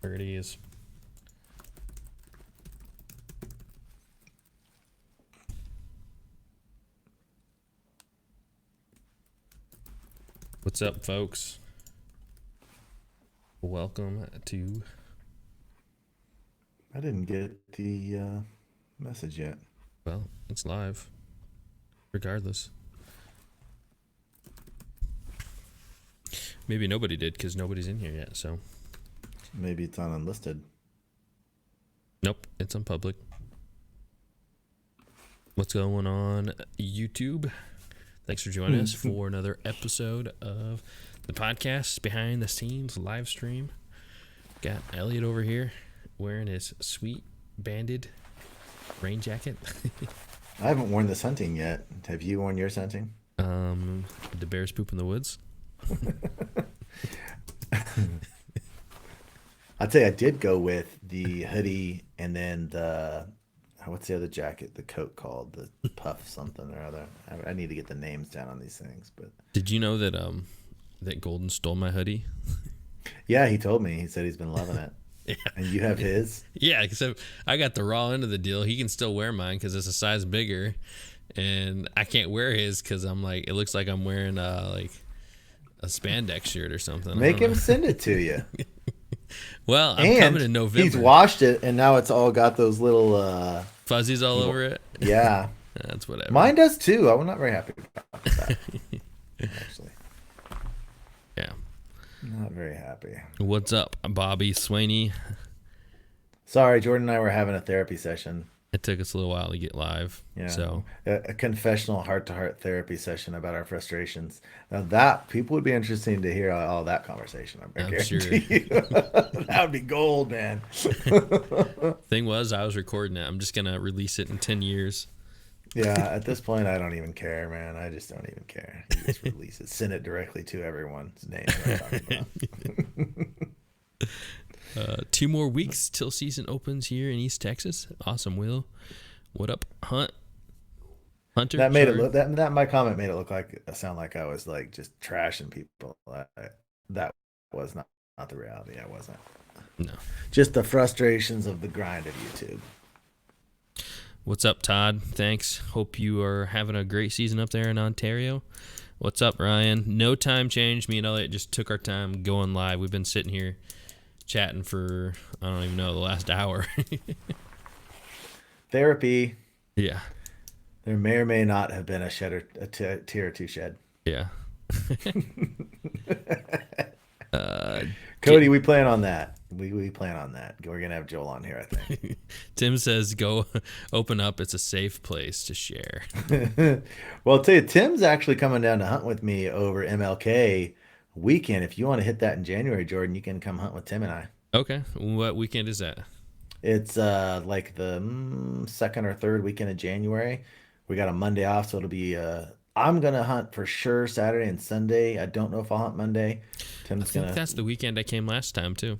There it is. What's up, folks? Welcome to... I didn't get the message yet. Well, it's live. Regardless. Maybe nobody did because nobody's in here yet, so... Maybe it's on unlisted. Nope, it's on public. What's going on, YouTube? Thanks for joining us for another episode of the podcast Behind the Scenes live stream. Got Elliot over here wearing his sweet banded rain jacket. I haven't worn this hunting yet. Have you worn yours hunting? The bears poop in the woods. I'd say I did go with the hoodie and then what's the other jacket, the coat called? The puff something or other. I need to get the names down on these things. But Did you know that that Golden stole my hoodie? yeah, he told me. He said he's been loving it. Yeah. And you have his? Yeah, except I got the raw end of the deal. He can still wear mine because it's a size bigger, and I can't wear his because I'm like, it looks like I'm wearing like a spandex shirt or something. Make him send it to you. Well, I'm And coming in November. he's washed it, and now it's all got those little Fuzzies all over it. yeah. That's whatever. Mine does too. I'm not very happy about that. Actually, Yeah. not very happy. What's up, Bobby Swaney? Sorry, Jordan and I were having a therapy session. It took us a little while to get live. Yeah. So A confessional heart-to-heart therapy session about our frustrations. Now that people would be interesting to hear all that conversation. I I'm guarantee sure. you. That would be gold, man. Thing was, I was recording it. I'm just gonna release it in 10 years. Yeah, at this point, I don't even care, man. I just don't even care. You just release it, send it directly to everyone's name that I'm talking about. 2 more weeks till season opens here in East Texas. Awesome, Will. What up, Hunter? That made it Sorry. look that my comment made it look like sound like I was like just trashing people. That was not the reality. I wasn't. No. Just the frustrations of the grind of YouTube. What's up, Todd? Thanks. Hope you are having a great season up there in Ontario. What's up, Ryan? No time change. Me and Elliot just took our time going live. We've been sitting here chatting for, I don't even know, the last hour. Therapy. Yeah. There may or may not have been a tier or two shed. Yeah. Cody, we plan on that. We plan on that. We're gonna have Joel on here, I think. Tim says, go open up. It's a safe place to share. Well, I'll tell you, Tim's actually coming down to hunt with me over MLK weekend. If you want to hit that in January, Jordan, you can come hunt with Tim and I. Okay. What weekend is that? It's like the second or third weekend of January. We got a Monday off, so it'll be I'm gonna hunt for sure Saturday and Sunday. I don't know if I'll hunt Monday. I Tim's think gonna. that's the weekend I came last time, too.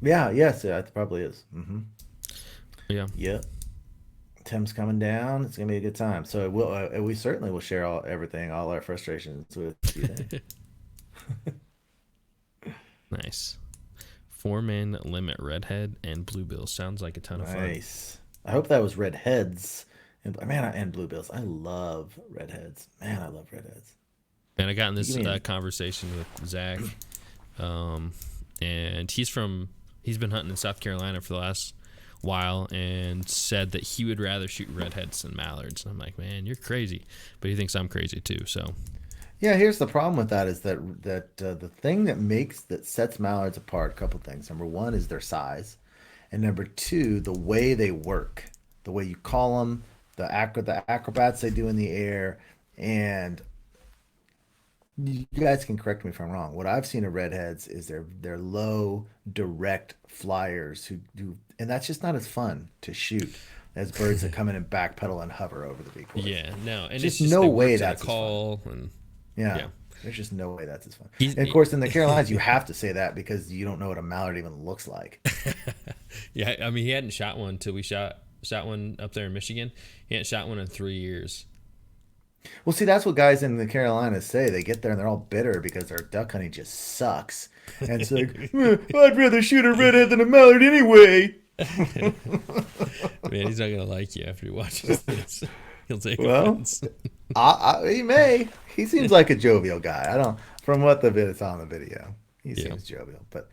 Yeah, yes, yeah, it probably is. Yeah. Yep. Tim's coming down. It's gonna be a good time. So we certainly will share everything, all our frustrations with you then. Nice. 4-man limit, redhead and bluebill. Sounds like a ton of fun. Nice. I hope that was redheads. And man, and bluebills. I love redheads. Man, I love redheads. And I got in You this mean conversation with Zach, and he's been hunting in South Carolina for the last while, and said that he would rather shoot redheads than mallards. And I'm like, man, you're crazy, but he thinks I'm crazy too. So Yeah, here's the problem with that is that the thing that sets mallards apart, a couple things. Number one is their size, and number two, the way they work, the way you call them, the acrobats they do in the air, and you guys can correct me if I'm wrong. What I've seen of redheads is they're low, direct flyers who do, and that's just not as fun to shoot as birds that come in and backpedal and hover over the decoys. yeah, no, and it's Just just no it way works at a that's as fun. call, and Yeah. yeah, There's just no way that's as fun. he's And of course, in the Carolinas, you have to say that because you don't know what a mallard even looks like. yeah. I mean, he hadn't shot one till we shot one up there in Michigan. He hadn't shot one in 3 years. Well, see, that's what guys in the Carolinas say. They get there and they're all bitter because their duck hunting just sucks. And it's like, I'd rather shoot a redhead than a mallard anyway. Man, he's not gonna like you after he watches this. He'll take Well, offense. he may. He seems like a jovial guy. I don't, from what the vid it's on the video, he Yeah. seems jovial. But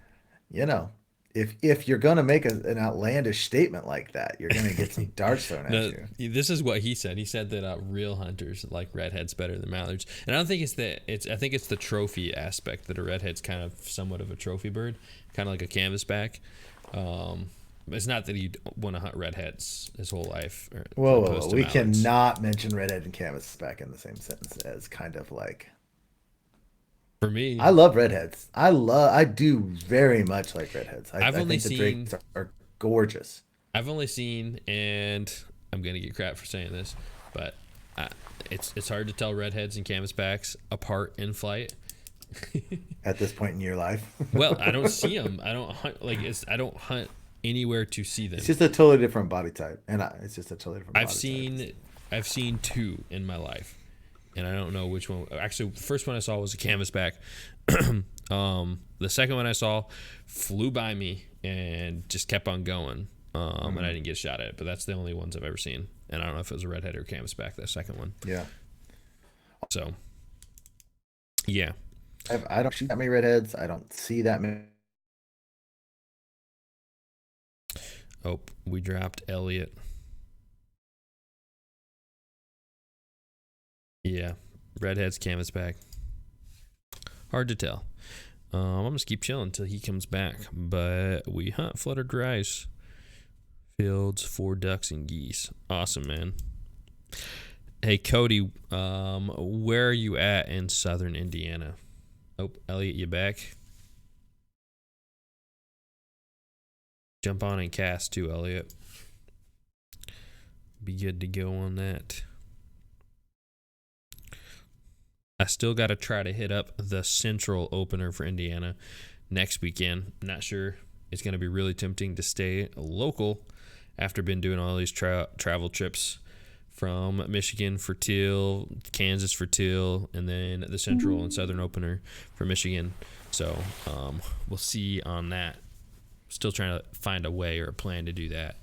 you know, if you're gonna make an outlandish statement like that, you're gonna get some darts thrown at No, you. this is what he said. He said that real hunters like redheads better than mallards, and I don't think it's that. I think it's the trophy aspect that a redhead's kind of somewhat of a trophy bird, kind of like a canvasback. It's not that he'd want to hunt redheads his whole life, Whoa. to We mallards. cannot mention redhead and canvas back in the same sentence as kind of like. For me, I love redheads. I do very much like redheads. I I've only think the seen drakes are gorgeous. I've only seen, and I'm gonna get crap for saying this, but uh, it's hard to tell redheads and canvasbacks apart in flight. At this point in your life. Well, I don't see them. I don't hunt I don't hunt anywhere to see them. It's just a totally different body type, and it's just a totally different. I've seen two in my life, and I don't know which one. Actually, the first one I saw was a canvasback. The second one I saw flew by me and just kept on going. And I didn't get a shot at it, but that's the only ones I've ever seen. And I don't know if it was a redhead or canvasback, that second one. Yeah. So, yeah. I don't shoot that many redheads. I don't see that many. Oh, we dropped Elliot. Yeah. Redhead's canvasback. Hard to tell. I'm going to keep chilling until he comes back. But we hunt fluttered rice fields for ducks and geese. Awesome, man. Hey, Cody, where are you at in southern Indiana? Oh, Elliot, you back? Jump on and cast too, Elliot. Be good to go on that. I still got to try to hit up the Central opener for Indiana next weekend. Not sure it's going to be really tempting to stay local after been doing all these travel trips from Michigan for teal, Kansas for teal, and then the Central and Southern opener for Michigan. So we'll see on that. Still trying to find a way or a plan to do that.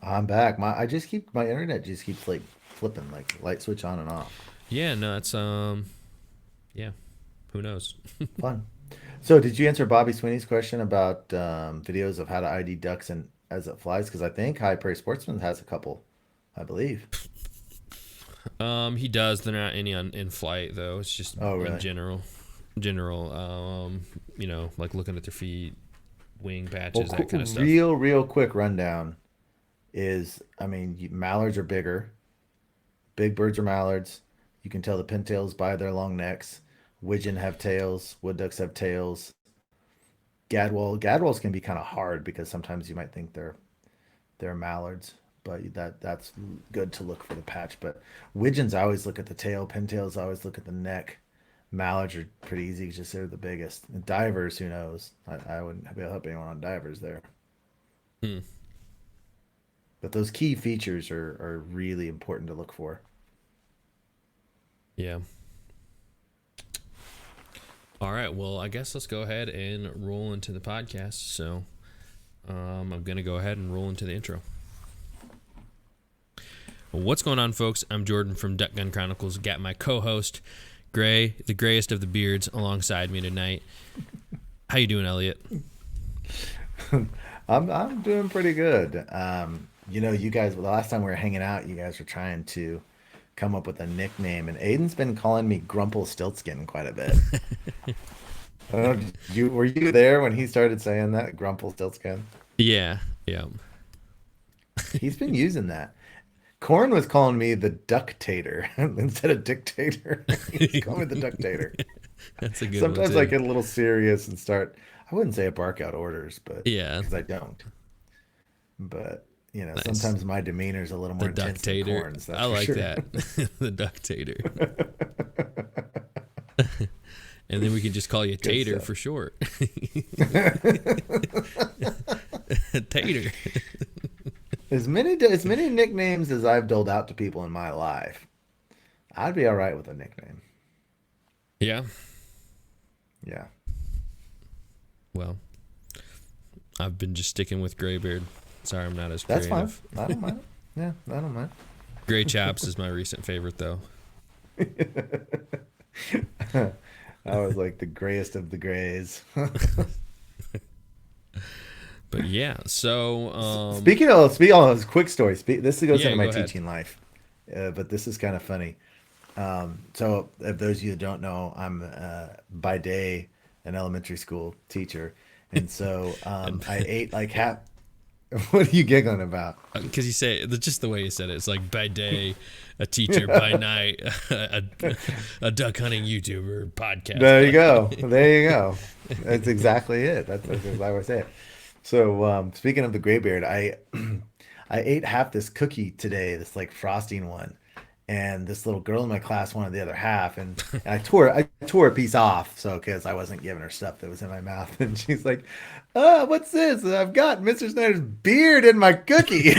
I'm back. My internet just keeps like flipping, like light switch on and off. Yeah, no, it's yeah, who knows? Fun. So, did you answer Bobby Sweeney's question about videos of how to ID ducks and as it flies? Because I think High Prairie Sportsman has a couple, I believe. He does. They're not any in flight though. It's just really? in general. Like looking at their feet, wing patches, that kind of stuff. Real quick rundown is, I mean, mallards are bigger. Big birds are mallards. You can tell the pintails by their long necks. Widgeon have tails. Wood ducks have tails. Gadwalls can be kind of hard because sometimes you might think they're mallards, but that's good to look for the patch. But widgeons, I always look at the tail. Pintails, I always look at the neck. Mallards are pretty easy because they're the biggest. And divers, who knows? I wouldn't be able to help anyone on divers there. But those key features are really important to look for. Yeah. All right. Well, I guess let's go ahead and roll into the podcast. So I'm going to go ahead and roll into the intro. What's going on, folks? I'm Jordan from Ducks Gun Chronicles. Got my co-host, Gray, the grayest of the beards, alongside me tonight. How you doing, Elliot? I'm doing pretty good. You guys, the last time we were hanging out, you guys were trying to come up with a nickname, and Aiden's been calling me Grumple Stiltskin quite a bit. I don't know, were you there when he started saying that, Grumple Stiltskin? Yeah. He's been using that. Corn was calling me the Ductator instead of Dictator. He's calling me the Ductator. That's a good Sometimes one, I too. get a little serious and start. I wouldn't say I bark out orders, but Yeah. because I don't. But Nice. sometimes my demeanor is a little more The intense than Ductator. Corn's. I like sure. that. The Ductator. And then we can just call you Tater stuff. for short. Tater. As many nicknames as I've doled out to people in my life, I'd be all right with a nickname. Yeah. Yeah. Well, I've been just sticking with graybeard. Sorry, I'm not as That's fine. creative. I don't mind. Yeah, I don't mind. Gray chaps is my recent favorite, though. I was like the grayest of the grays. But yeah, so Speaking of quick story. This goes yeah, into my go ahead. teaching life, but this is kind of funny. So, if those of you that don't know, I'm by day an elementary school teacher, and so And I ate like half. What are you giggling about? because you say just the way you said it, it's like by day a teacher, by night a duck hunting YouTuber podcast. There you go. There you go. That's exactly it. That's exactly what I say it. So, speaking of the graybeard, I ate half this cookie today, this like frosting one, and this little girl in my class wanted the other half, and I tore a piece off, so because I wasn't giving her stuff that was in my mouth, and she's like, "Oh, what's this? I've got Mr. Snyder's beard in my cookie."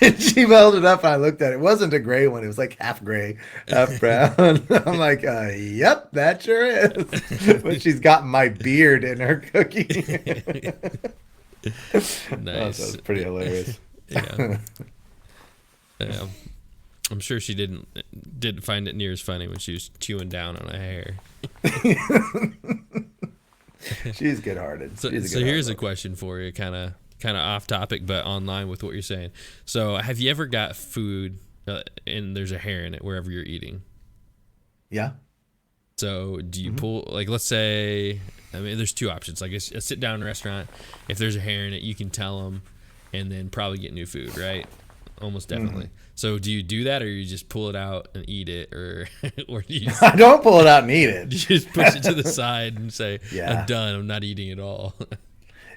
And she held it up, and I looked at it. It wasn't a gray one; it was like half gray, half brown. I'm like, "Yep, that sure is." But she's got my beard in her cookie. Oh, so Nice. it's pretty hilarious. Yeah. Yeah. I'm sure she didn't find it near as funny when she was chewing down on a hair. She's good-hearted. So, She's a so here's a good-hearted. question for you, kind of off topic, but online with what you're saying. So, have you ever got food and there's a hair in it wherever you're eating? Yeah. So, do you Hmm. pull, like, let's say, I mean, there's two options. Like a sit down restaurant, if there's a hair in it, you can tell them, and then probably get new food, right? Almost Hmm. definitely. So, do you do that, or you just pull it out and eat it, or or do you just, I don't pull it out and eat it. you just push it to the side and say, "I'm Yeah. done. I'm not eating it all."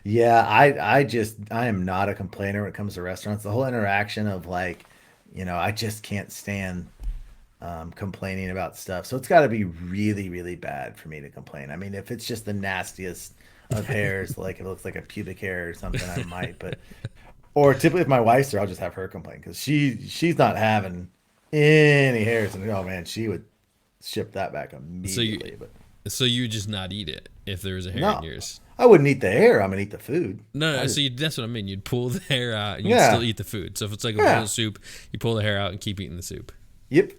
Yeah, I am not a complainer when it comes to restaurants. The whole interaction of like, I just can't stand complaining about stuff. So it's got to be really, really bad for me to complain. I mean, if it's just the nastiest of hairs, like if it looks like a pubic hair or something, I might. But or typically if my wife's there, I'll just have her complain because she's not having any hairs, and oh man, she would ship that back So you immediately. But so you just not eat it if there was a hair in no, yours. I wouldn't eat the hair. I'm gonna eat the food. No, I no. So just that's what I mean. You'd pull the hair out and you'd still yeah, eat the food. So if it's like a bowl yeah, of soup, you pull the hair out and keep eating the soup. yep.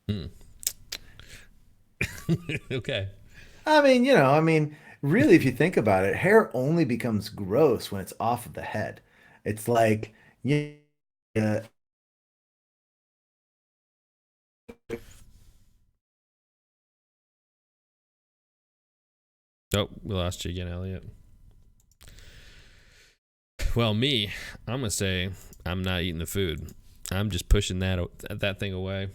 Hmm. Okay. I mean, really, if you think about it, hair only becomes gross when it's off of the head. It's like, yeah, Oh, we lost you again, Elliot. Well, me, I'm gonna say I'm not eating the food. I'm just pushing that thing away.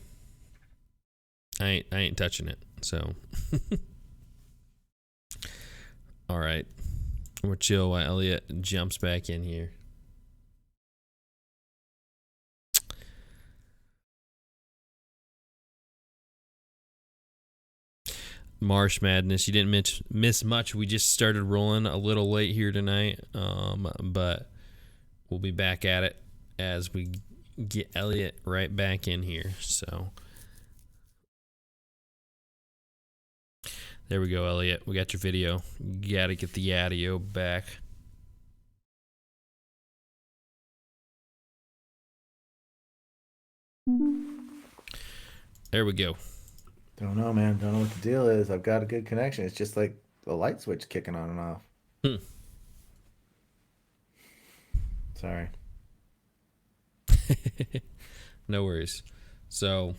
I ain't touching it. So, all right, we're chill while Elliot jumps back in here. Marsh Madness. You didn't miss much. We just started rolling a little late here tonight, but we'll be back at it as we get Elliot right back in here. So there we go, Elliot. We got your video. You got to get the audio back. There we go. don't know, man. Don't know what the deal is. I've got a good connection. It's just like the light switch kicking on and off. Hmm. Sorry. No worries. So,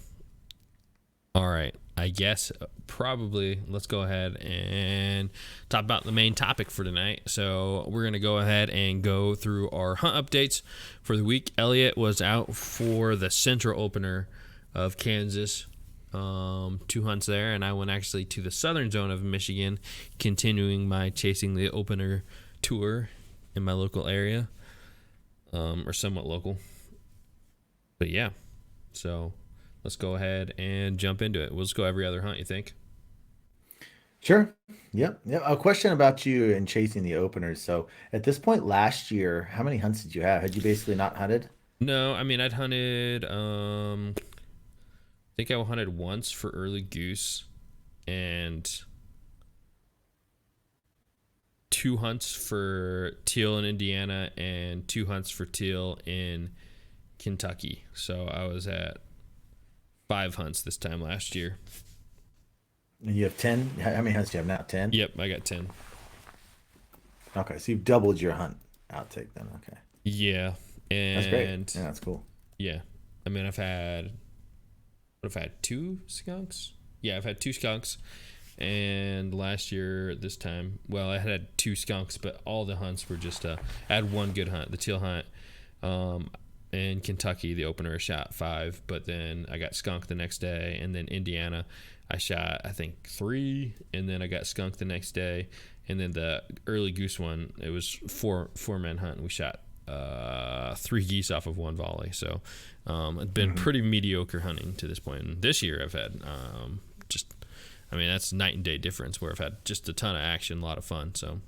all right. I guess probably let's go ahead and talk about the main topic for tonight. So, we're going to go ahead and go through our hunt updates for the week. Elliot was out for the central opener of Kansas, 2 hunts there, and I went actually to the southern zone of Michigan, continuing my chasing the opener tour in my local area, or somewhat local. But yeah, so let's go ahead and jump into it. We'll just go every other hunt, you think? Sure. Yep. Yep. A question about you and chasing the openers. So at this point last year, how many hunts did you have? Had you basically not hunted? No, I mean I'd hunted think I hunted once for early goose and 2 hunts for teal in Indiana and 2 hunts for teal in Kentucky. So I was at 5 hunts this time last year. And you have 10. How many hunts do you have now? 10. Yep, I got 10. Okay, so you've doubled your hunt outtake then. Okay, Yeah, that's great. and Yeah, that's cool. yeah, I mean I've had 2 skunks. Yeah, I've had 2 skunks, and last year this time, well, I had 2 skunks, but all the hunts were just I had one good hunt, the teal hunt. Um, in Kentucky, the opener I shot 5, but then I got skunked the next day, and then Indiana, I shot I think 3, and then I got skunked the next day, and then the early goose one, it was four men hunt, and we shot 3 geese off of one volley. So it's been pretty mediocre hunting to this point. And this year I've had just, I mean, that's night and day difference where I've had just a ton of action, a lot of fun. So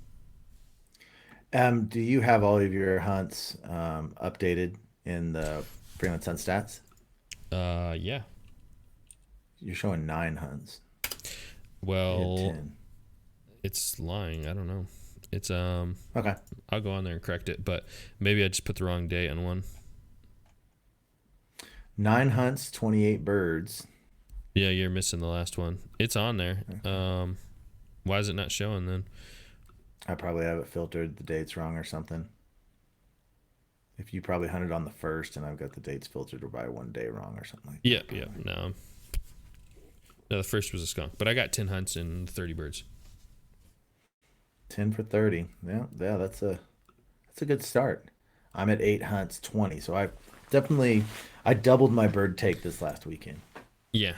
Do you have all of your hunts updated in the Freelance Hunt stats? yeah. You're showing 9 hunts. You had Well, 10. it's lying. I don't know. It's Okay. I'll go on there and correct it, but maybe I just put the wrong date on one. 9 hunts, 28 birds. Yeah, you're missing the last one. It's on there. Why is it not showing then? I probably have it filtered. The dates wrong or something. If you probably hunted on the first, and I've got the dates filtered by 1 day wrong or something like that. Yeah, yeah. No. No, the first was a skunk, but I got 10 hunts and 30 birds. 10 for 30. Yeah, yeah, that's a good start. I'm at 8 hunts, 20. So I doubled my bird take this last weekend. Yeah.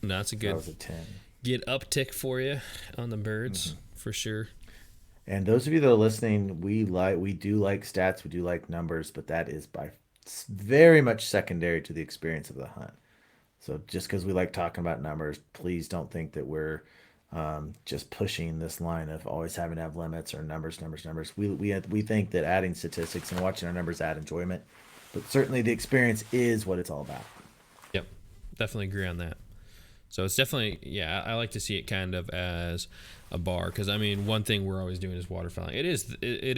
No, that's a So I good was at 10. uptick for you on the birds for sure. And those of you that are listening, we do like stats, we do like numbers, but that is very much secondary to the experience of the hunt. So just because we like talking about numbers, please don't think that we're just pushing this line of always having to have limits or numbers, numbers, numbers. We think that adding statistics and watching our numbers add enjoyment, but certainly the experience is what it's all about. Yep. Definitely agree on that. So it's definitely, yeah, I like to see it kind of as a bar because I mean, one thing we're always doing is waterfowling. It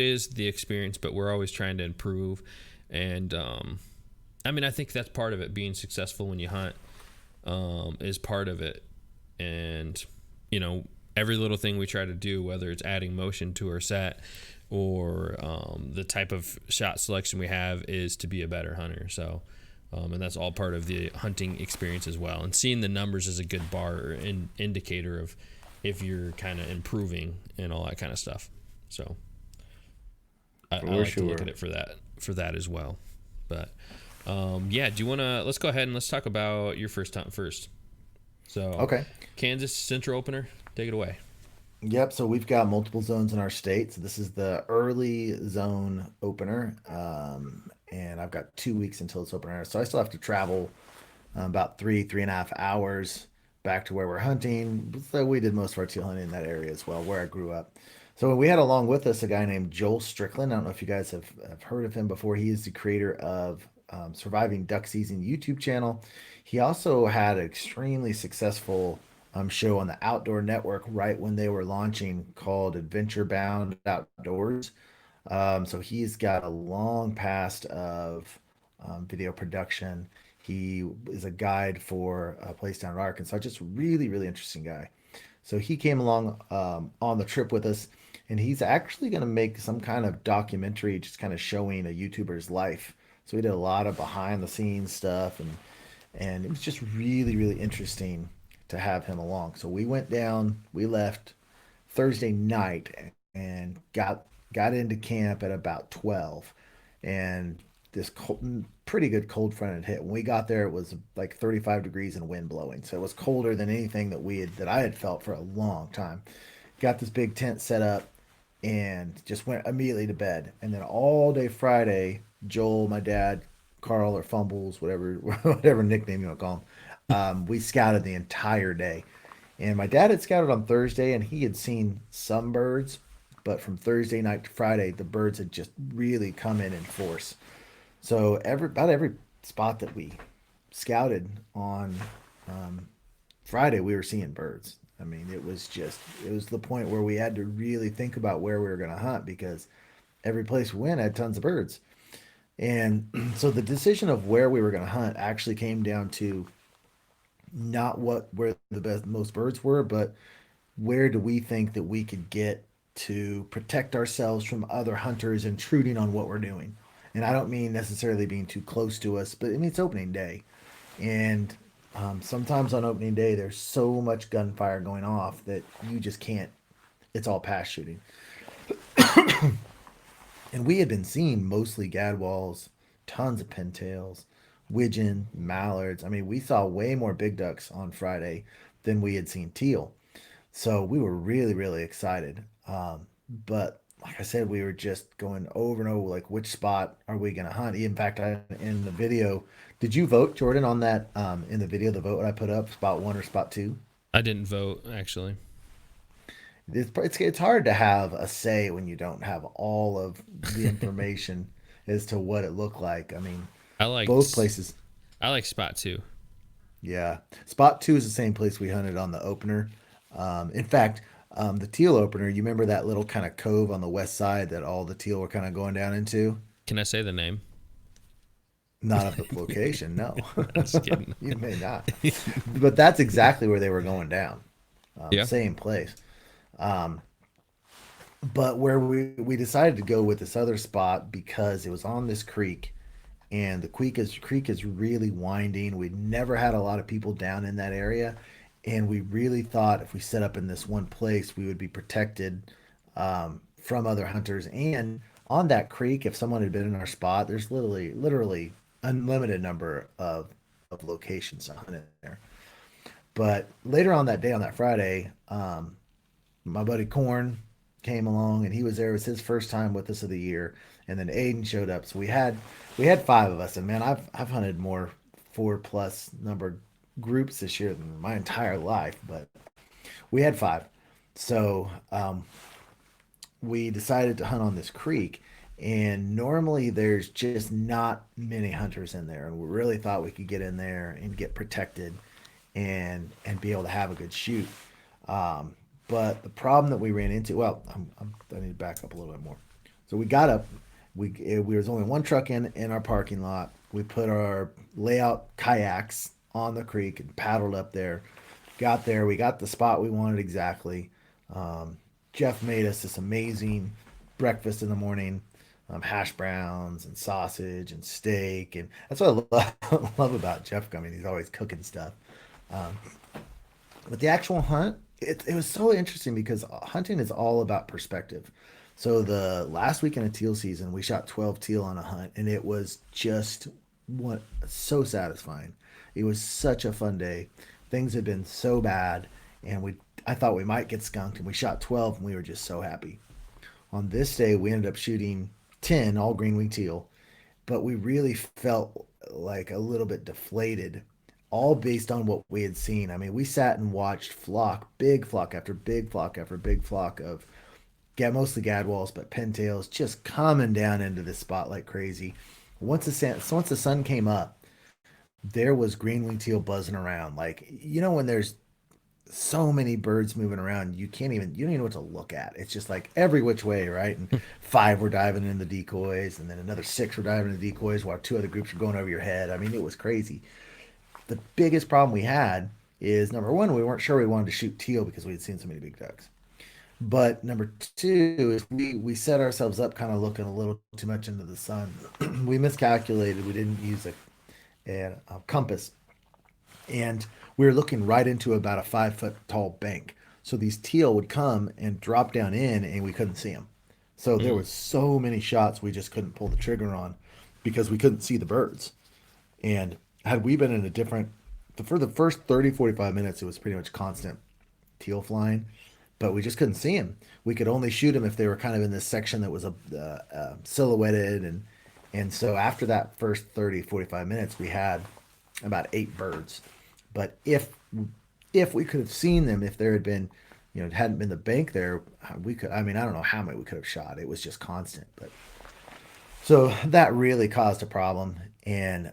is the experience, but we're always trying to improve. And I mean, I think that's part of it. Being successful when you hunt is part of it. And you know, every little thing we try to do, whether it's adding motion to our set or the type of shot selection we have, is to be a better hunter. So. And that's all part of the hunting experience as well. And seeing the numbers is a good bar or indicator of if you're kind of improving and all that kind of stuff. So I like to look at it for that as well. But yeah, do you want to? Let's go ahead and let's talk about your first hunt first. So Okay. Kansas Central opener, take it away. Yep. So we've got multiple zones in our state. So this is the early zone opener. And I've got 2 weeks until it's opener. So I still have to travel about 3.5 hours back to where we're hunting. So we did most of our teal hunting in that area as well, where I grew up. So we had along with us a guy named Joel Strickland. I don't know if you guys have heard of him before. He is the creator of Surviving Duck Season YouTube channel. He also had an extremely successful show on the Outdoor Network right when they were launching called Adventure Bound Outdoors. So he's got a long past of video production. He is a guide for a place down in Arkansas. Just really, really interesting guy. So he came along on the trip with us, and he's actually going to make some kind of documentary, just kind of showing a YouTuber's life. So we did a lot of behind the scenes stuff, and it was just really, really interesting to have him along. So we went down, we left Thursday night and got into camp at about 12, and this pretty good cold front had hit. When we got there, it was like 35 degrees and wind blowing, so it was colder than anything that I had felt for a long time. Got this big tent set up and just went immediately to bed. And then all day Friday, Joel, my dad, Carl, or Fumbles, whatever whatever nickname you want to call him, we scouted the entire day. And my dad had scouted on Thursday, and he had seen some birds, but from Thursday night to Friday, the birds had just really come in force. So about every spot that we scouted on Friday we were seeing birds. I mean, it was the point where we had to really think about where we were going to hunt because every place we went had tons of birds. And so the decision of where we were going to hunt actually came down to not what where the best most birds were, but where do we think that we could get to protect ourselves from other hunters intruding on what we're doing. And I don't mean necessarily being too close to us, but I mean it's opening day, and sometimes on opening day there's so much gunfire going off that you just can't. It's all pass shooting, and we had been seeing mostly gadwalls, tons of pintails, widgeon, mallards. I mean, we saw way more big ducks on Friday than we had seen teal. So we were really, really excited. But like I said, we were just going over and over, like, which spot are we going to hunt? In fact, in the video, did you vote, Jordan, on that? In the video, the vote I put up, spot one or spot two? I didn't vote actually. It's hard to have a say when you don't have all of the information as to what it looked like. I mean, I both liked places. I like spot two. Yeah. Spot two is the same place we hunted on the opener. In fact, the teal opener, you remember that little kind of cove on the west side that all the teal were kind of going down into? Can I say the name? Not of the location, no. I'm just kidding. You may not. But that's exactly where they were going down. Yeah. Same place. But where we decided to go with this other spot because it was on this creek, and the creek is really winding. We'd never had a lot of people down in that area, and we really thought if we set up in this one place, we would be protected from other hunters. And on that creek, if someone had been in our spot, there's literally unlimited number of locations to hunt in there. But later on that day, on that Friday, my buddy Corn came along and he was there. It was his first time with us of the year, and then Aiden showed up. So we had five of us, and man, I've hunted more four plus numbered groups this year than my entire life, but we had five. So we decided to hunt on this creek, and normally there's just not many hunters in there, and we really thought we could get in there and get protected and be able to have a good shoot. But the problem that we ran into, well, I need to back up a little bit more. So we got up. We was only one truck in our parking lot. We put our layout kayaks on the creek and paddled up there. Got there. We got the spot we wanted exactly. Jeff made us this amazing breakfast in the morning, hash browns and sausage and steak, and that's what I love about Jeff. I mean, he's always cooking stuff. Um, but the actual hunt, it was so interesting because hunting is all about perspective. So the last weekend of teal season, we shot 12 teal on a hunt, and it was just what so satisfying. It was such a fun day. Things had been so bad, and we I thought we might get skunked, and we shot 12, and we were just so happy. On this day, we ended up shooting 10 all green wing teal, but we really felt like a little bit deflated, all based on what we had seen. I mean, we sat and watched big flock after big flock after big flock of mostly gadwalls, but pintails just coming down into this spot like crazy. Once the sun came up, there was green wing teal buzzing around. Like, when there's so many birds moving around, you don't even know what to look at. It's just like every which way, right? And five were diving in the decoys, and then another six were diving in the decoys while two other groups were going over your head. I mean, it was crazy. The biggest problem we had is number one, we weren't sure we wanted to shoot teal because we had seen so many big ducks. But number two is we set ourselves up kind of looking a little too much into the sun. We miscalculated. We didn't use a compass, and we were looking right into about a 5 foot tall bank. So these teal would come and drop down in, and we couldn't see them. So there Mm. was so many shots we just couldn't pull the trigger on because we couldn't see the birds. And had we been in a different, for the first 30, 45 minutes, it was pretty much constant teal flying, but we just couldn't see them. We could only shoot them if they were kind of in this section that was silhouetted. And so after that first 30, 45 minutes, we had about eight birds. But if we could have seen them, if there had been, it hadn't been the bank there, we could, I mean, I don't know how many we could have shot. It was just constant. But so that really caused a problem. And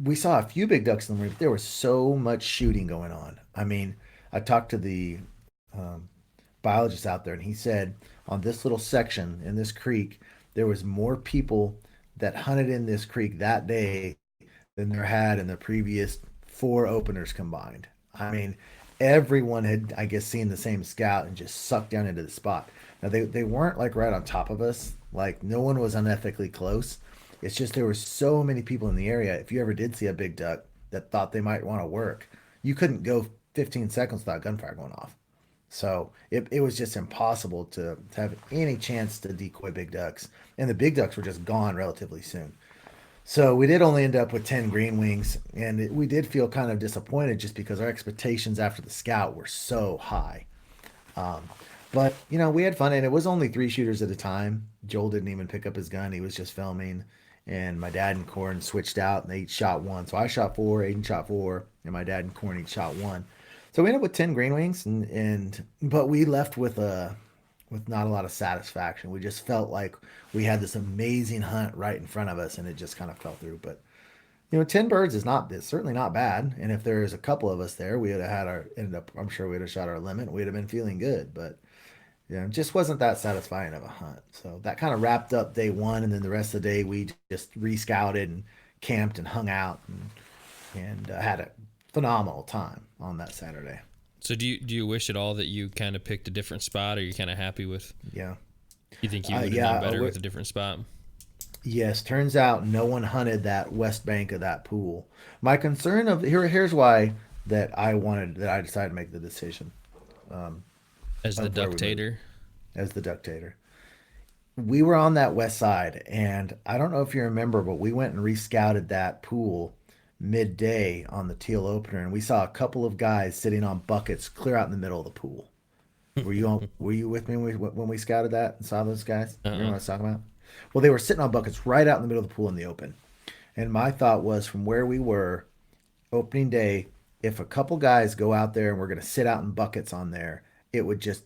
we saw a few big ducks in the morning, but there was so much shooting going on. I mean, I talked to the um, biologist out there, and he said on this little section in this creek, there was more people that hunted in this creek that day than there had in the previous four openers combined. I mean, everyone had, I guess, seen the same scout and just sucked down into the spot. Now they weren't like right on top of us. Like no one was unethically close. It's just there were so many people in the area. If you ever did see a big duck that thought they might want to work, you couldn't go 15 seconds without gunfire going off. So it was just impossible to have any chance to decoy big ducks. And the big ducks were just gone relatively soon. So we did only end up with 10 green wings, and we did feel kind of disappointed just because our expectations after the scout were so high. Um, but we had fun, and it was only three shooters at a time. Joel didn't even pick up his gun; he was just filming. And my dad and Corn switched out, and they each shot one. So I shot four, Aiden shot four, and my dad and Corn each shot one. So we ended up with 10 green wings, and but we left with not a lot of satisfaction. We just felt like we had this amazing hunt right in front of us, and it just kind of fell through. But 10 birds is not it's certainly not bad. And if there's a couple of us there, we would have had our ended up. I'm sure we'd have shot our limit. We'd have been feeling good, but it just wasn't that satisfying of a hunt. So that kind of wrapped up day one, and then the rest of the day we just rescouted and camped and hung out and had a phenomenal time on that Saturday. So do you wish at all that you kind of picked a different spot, or are you kind of happy with? Yeah. You think you would have Yeah. done better with a different spot? Yes, turns out no one hunted that west bank of that pool. My concern of here's why that I decided to make the decision um, As the of where we moved ductator? as the ductator. We were on that west side, and I don't know if you remember, but we went and rescouted that pool midday on the teal opener, and we saw a couple of guys sitting on buckets clear out in the middle of the pool. Were you with me when we scouted that and saw those guys? You remember Uh-uh. what I was talking about? Well, they were sitting on buckets right out in the middle of the pool in the open. And my thought was from where we were opening day, if a couple guys go out there and we're going to sit out in buckets on there, it would just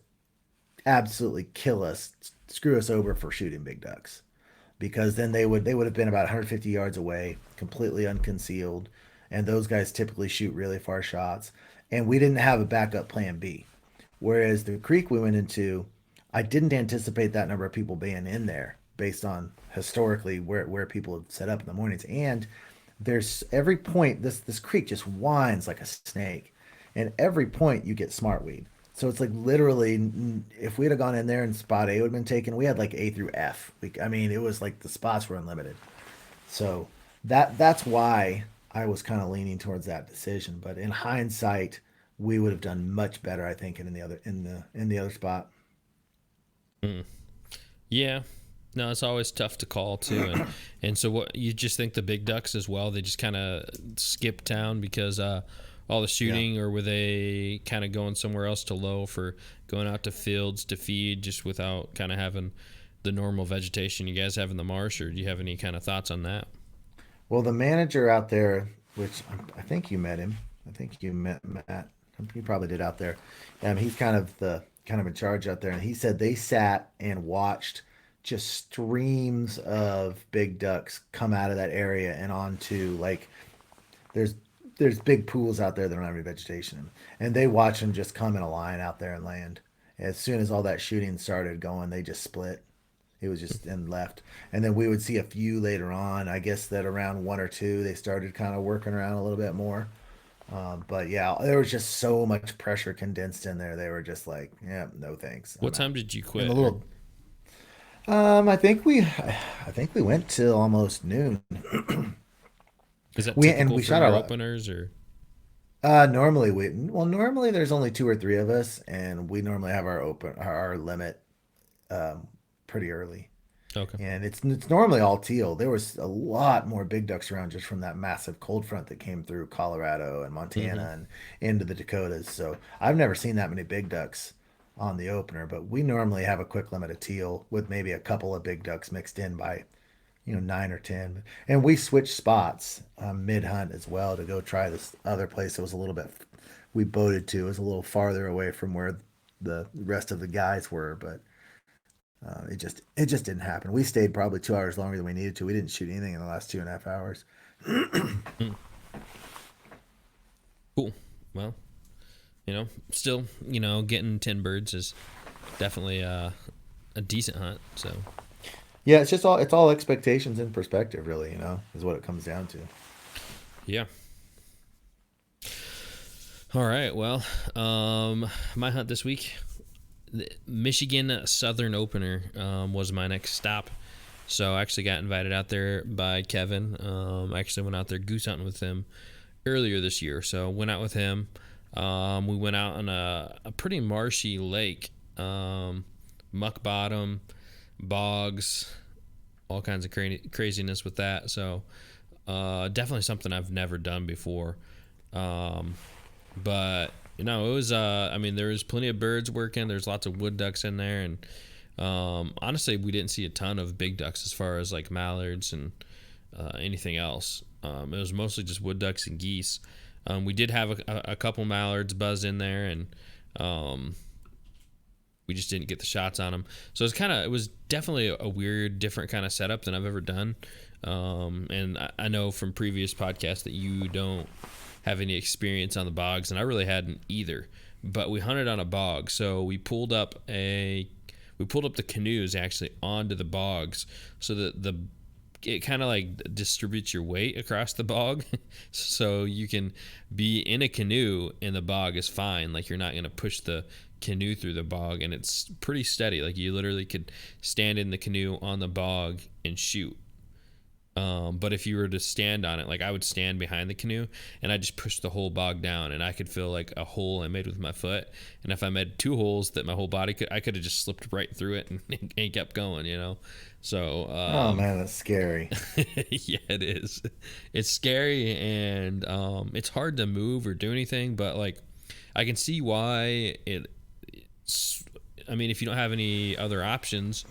absolutely kill us, screw us over for shooting big ducks. Because then they would have been about 150 yards away, completely unconcealed, and those guys typically shoot really far shots. And we didn't have a backup plan B. Whereas the creek we went into, I didn't anticipate that number of people being in there based on historically where people have set up in the mornings. And there's every point this creek just winds like a snake, and every point you get smartweed. So it's like literally, if we'd have gone in there and spot A would have been taken, we had like A through F. I mean, it was like the spots were unlimited. So that's why I was kind of leaning towards that decision. But in hindsight, we would have done much better, I think, in the other in the other spot. Mm. Yeah. No, it's always tough to call too, and so what you just think the big ducks as well? They just kind of skip town because all the Yeah. shooting, or were they kind of going somewhere else to low for going out to fields to feed just without kind of having the normal vegetation you guys have in the marsh, or do you have any kind of thoughts on that? Well, the manager out there, which I think you met him. I think you met Matt. You probably did out there. He's kind of in charge out there, and he said they sat and watched just streams of big ducks come out of that area and onto like there's there's big pools out there that don't have any vegetation, and they watch them just come in a line out there and land. As soon as all that shooting started going, they just split. It was just and left. And then we would see a few later on. I guess that around one or two, they started kind of working around a little bit more. But yeah, there was just so much pressure condensed in there. They were just like, yeah, no thanks, What I'm time out. did you And the quit? Or little, I think we went till almost noon. is that We typical for shot your our. openers? Or Normally there's only two or three of us, and we normally have our limit um, pretty early. okay. And it's normally all teal. There was a lot more big ducks around just from that massive cold front that came through Colorado and Mm-hmm. Montana and into the Dakotas. So I've never seen that many big ducks on the opener, but we normally have a quick limit of teal with maybe a couple of big ducks mixed in by, 9 or 10. And we switched spots mid hunt as well to go try this other place that was a little bit we boated to. It was a little farther away from where the rest of the guys were, but it just didn't happen. We stayed probably 2 hours longer than we needed to. We didn't shoot anything in the last 2.5 hours. Cool. Well, still, getting 10 birds is definitely a decent hunt. So, Yeah, it's all expectations and perspective, really. Is what it comes down to. yeah. All right. Well, my hunt this week, the Michigan Southern Opener was my next stop. So I actually got invited out there by Kevin. I actually went out there goose hunting with him earlier this year. So went out with him. We went out on a pretty marshy lake, muck bottom, bogs, all kinds of craziness with that. So definitely something I've never done before. But it was there was plenty of birds working. There's lots of wood ducks in there, and honestly, we didn't see a ton of big ducks as far as like mallards and anything else. It was mostly just wood ducks and geese. We did have a couple mallards buzz in there, and we just didn't get the shots on them. So it was definitely a weird, different kind of setup than I've ever done. And I know from previous podcasts that you don't have any experience on the bogs, and I really hadn't either. But we hunted on a bog, so we pulled up the canoes actually onto the bogs, so that it kind of like distributes your weight across the bog, so you can be in a canoe and the bog is fine. Like you're not gonna push the canoe through the bog, and it's pretty steady. Like you literally could stand in the canoe on the bog and shoot. But if you were to stand on it, like I would stand behind the canoe and I just push the whole bog down, and I could feel like a hole I made with my foot. And if I made 2 holes that my whole body I could have just slipped right through it and kept going, So, Oh man, that's scary. yeah, it is. It's scary, and it's hard to move or do anything, but like I can see why if you don't have any other options,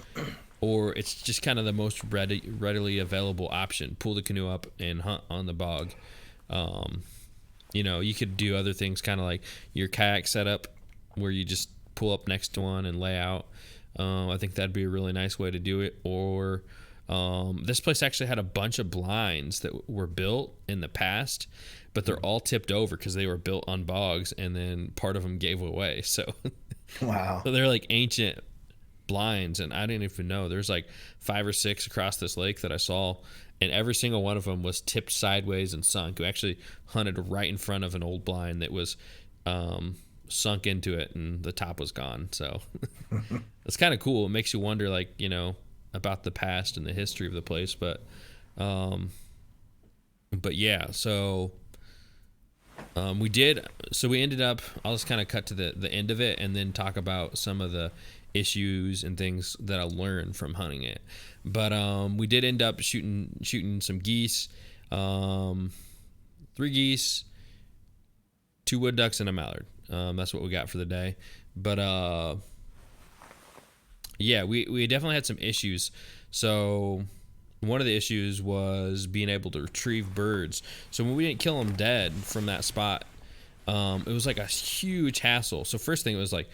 or it's just kind of the most readily available option. Pull the canoe up and hunt on the bog. You could do other things, kind of like your kayak setup, where you just pull up next to one and lay out. I think that'd be a really nice way to do it. Or this place actually had a bunch of blinds that were built in the past, but they're all tipped over because they were built on bogs, and then part of them gave away. So, Wow. so they're like ancient blinds, and I didn't even know there's like 5 or 6 across this lake that I saw, and every single one of them was tipped sideways and sunk. We actually hunted right in front of an old blind that was sunk into it, and the top was gone. So it's kind of cool. It makes you wonder, like, about the past and the history of the place. But yeah, so we ended up, I'll just kind of cut to the end of it and then talk about some of the issues and things that I learned from hunting it. But we did end up shooting some geese, 3 geese, 2 wood ducks, and a mallard. That's what we got for the day. But yeah, we definitely had some issues. So one of the issues was being able to retrieve birds. So when we didn't kill them dead from that spot, it was like a huge hassle. So first thing, it was like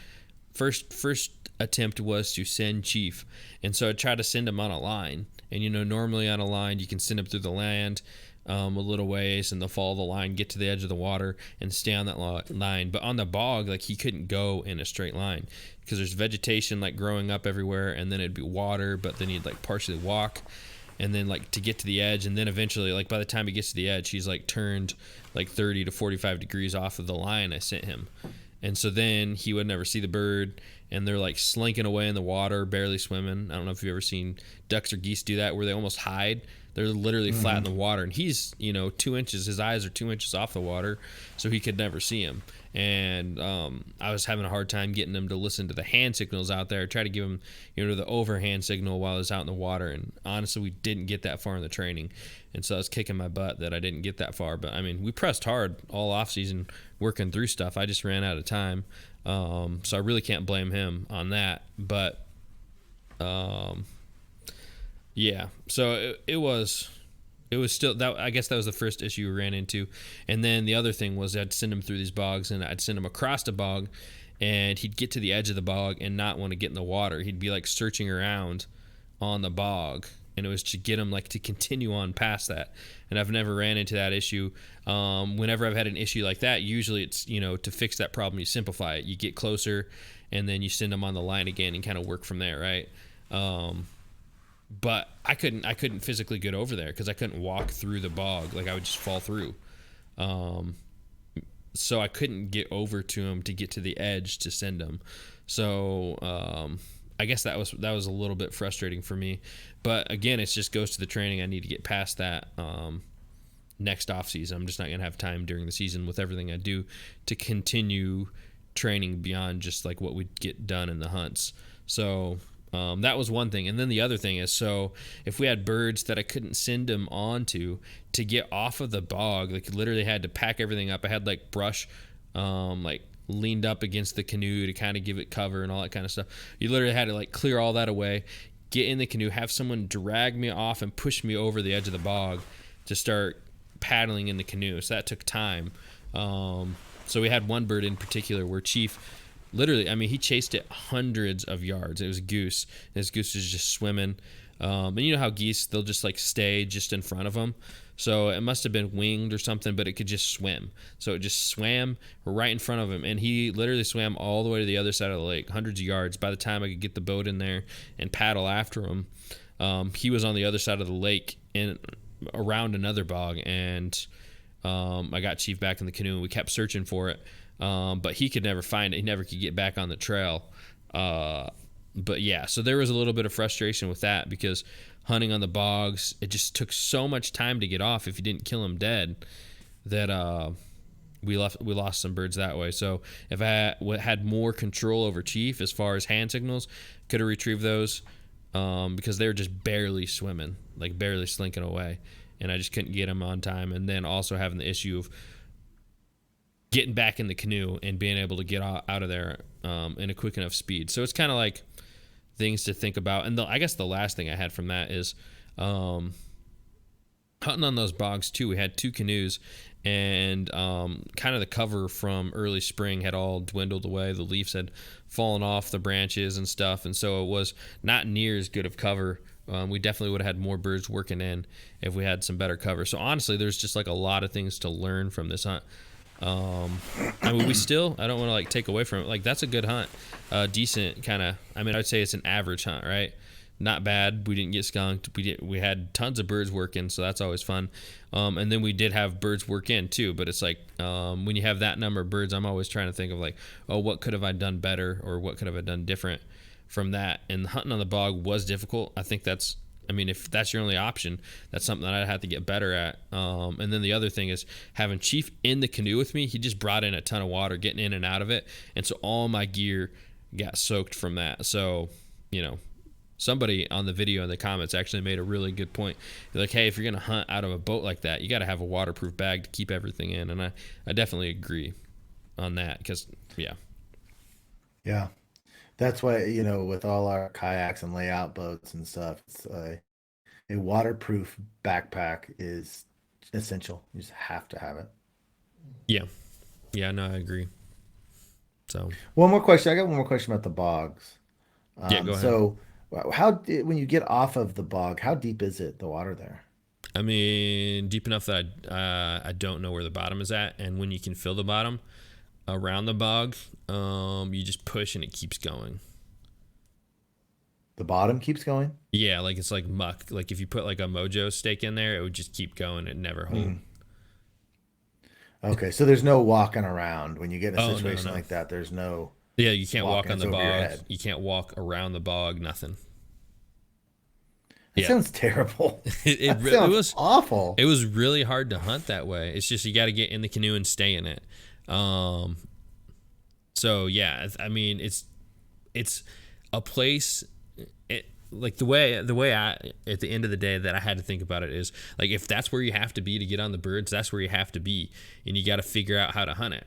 first attempt was to send Chief, and so I tried to send him on a line. And normally on a line you can send him through the land a little ways, and they'll follow the line, get to the edge of the water, and stay on that line. But on the bog, like, he couldn't go in a straight line because there's vegetation like growing up everywhere, and then it'd be water, but then he'd like partially walk, and then like to get to the edge, and then eventually, like, by the time he gets to the edge, he's like turned like 30 to 45 degrees off of the line I sent him. And so then he would never see the bird, and they're like slinking away in the water, barely swimming. I don't know if you've ever seen ducks or geese do that, where they almost hide. They're literally flat in the water, and he's 2 inches. His eyes are 2 inches off the water, so he could never see him. And I was having a hard time getting him to listen to the hand signals out there. I tried to give him, the overhand signal while I was out in the water, and honestly, we didn't get that far in the training. And so I was kicking my butt that I didn't get that far. But I mean, we pressed hard all off season working through stuff. I just ran out of time, so I really can't blame him on that. But yeah, so it was still that. I guess that was the first issue we ran into. And then the other thing was I'd send him through these bogs, and I'd send him across the bog, and he'd get to the edge of the bog and not want to get in the water. He'd be like searching around on the bog and it was to get them like to continue on past that. And I've never ran into that issue. Whenever I've had an issue like that, usually it's, to fix that problem, you simplify it. You get closer, and then you send them on the line again and kind of work from there, right? But I couldn't physically get over there because I couldn't walk through the bog. Like I would just fall through. So I couldn't get over to him to get to the edge to send him. So I guess that was a little bit frustrating for me. But again, it just goes to the training. I need to get past that next off season. I'm just not gonna have time during the season with everything I do to continue training beyond just like what we'd get done in the hunts. So that was one thing. And then the other thing is, so if we had birds that I couldn't send them onto to get off of the bog, like literally had to pack everything up. I had like brush like leaned up against the canoe to kind of give it cover and all that kind of stuff. You literally had to like clear all that away, get in the canoe, have someone drag me off and push me over the edge of the bog to start paddling in the canoe. So that took time. So we had one bird in particular where Chief literally, I mean, he chased it hundreds of yards. It was a goose. And this goose was just swimming. And you know how geese, they'll just like stay just in front of them. So it must have been winged or something, but it could just swim. So it just swam right in front of him. And he literally swam all the way to the other side of the lake, hundreds of yards. By the time I could get the boat in there and paddle after him, he was on the other side of the lake and around another bog. And I got Chief back in the canoe and we kept searching for it. But he could never find it. He never could get back on the trail. But yeah, so there was a little bit of frustration with that because hunting on the bogs, it just took so much time to get off if you didn't kill them dead that we lost some birds that way. So if I had more control over Chief as far as hand signals, could have retrieved those because they were just barely swimming, like barely slinking away, and I just couldn't get them on time. And then also having the issue of getting back in the canoe and being able to get out of there in a quick enough speed. So it's kind of like things to think about. And I guess the last thing I had from that is hunting on those bogs too. We had two canoes and kind of the cover from early spring had all dwindled away. The leaves had fallen off the branches and stuff. And so it was not near as good of cover. We definitely would have had more birds working in if we had some better cover. So honestly, there's just like a lot of things to learn from this hunt. I mean, I don't want to like take away from it. Like that's a good hunt, decent kind of. I mean, I'd say it's an average hunt, right? Not bad. We didn't get skunked. We had tons of birds working, so that's always fun. And then we did have birds work in too. But it's like when you have that number of birds, I'm always trying to think of like, oh, what could have I done better, or what could have I done different from that? And hunting on the bog was difficult. I think if that's your only option, that's something that I'd have to get better at. And then the other thing is having Chief in the canoe with me. He just brought in a ton of water, getting in and out of it. And so all my gear got soaked from that. So, somebody on the video in the comments actually made a really good point. They're like, hey, if you're going to hunt out of a boat like that, you got to have a waterproof bag to keep everything in. And I definitely agree on that because, yeah. Yeah. That's why, with all our kayaks and layout boats and stuff, it's a waterproof backpack is essential. You just have to have it. Yeah. Yeah, no, I agree. So one more question. I got one more question about the bogs. Yeah, go ahead. So when you get off of the bog, how deep is the water there? I mean, deep enough that I don't know where the bottom is at. And when you can feel the bottom around the bog, you just push and it keeps going. The bottom keeps going? Yeah, like it's like muck. Like if you put like a Mojo stake in there, it would just keep going and never hold. Okay, so there's no walking around when you get in a Oh, situation no. like that. There's no. Yeah, you can't walk on the over your bog. head. You can't walk around the bog. Nothing. That Yeah. sounds terrible. It Sounds was awful. It was really hard to hunt that way. It's just you got to get in the canoe and stay in it. So yeah, I mean it's a place. Like the way I at the end of the day that I had to think about it is like if that's where you have to be to get on the birds, that's where you have to be, and you got to figure out how to hunt it.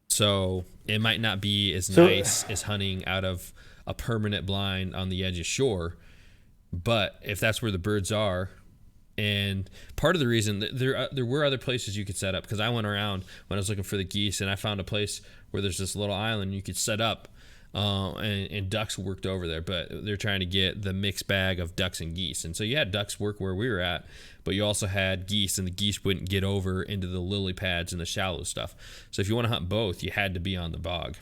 So it might not be as nice as hunting out of a permanent blind on the edge of shore, but if that's where the birds are, and part of the reason that there were other places you could set up, because I went around when I was looking for the geese and I found a place where there's this little island you could set up. and ducks worked over there, but they're trying to get the mixed bag of ducks and geese. And so you had ducks work where we were at, but you also had geese, and the geese wouldn't get over into the lily pads and the shallow stuff. So if you want to hunt both, you had to be on the bog.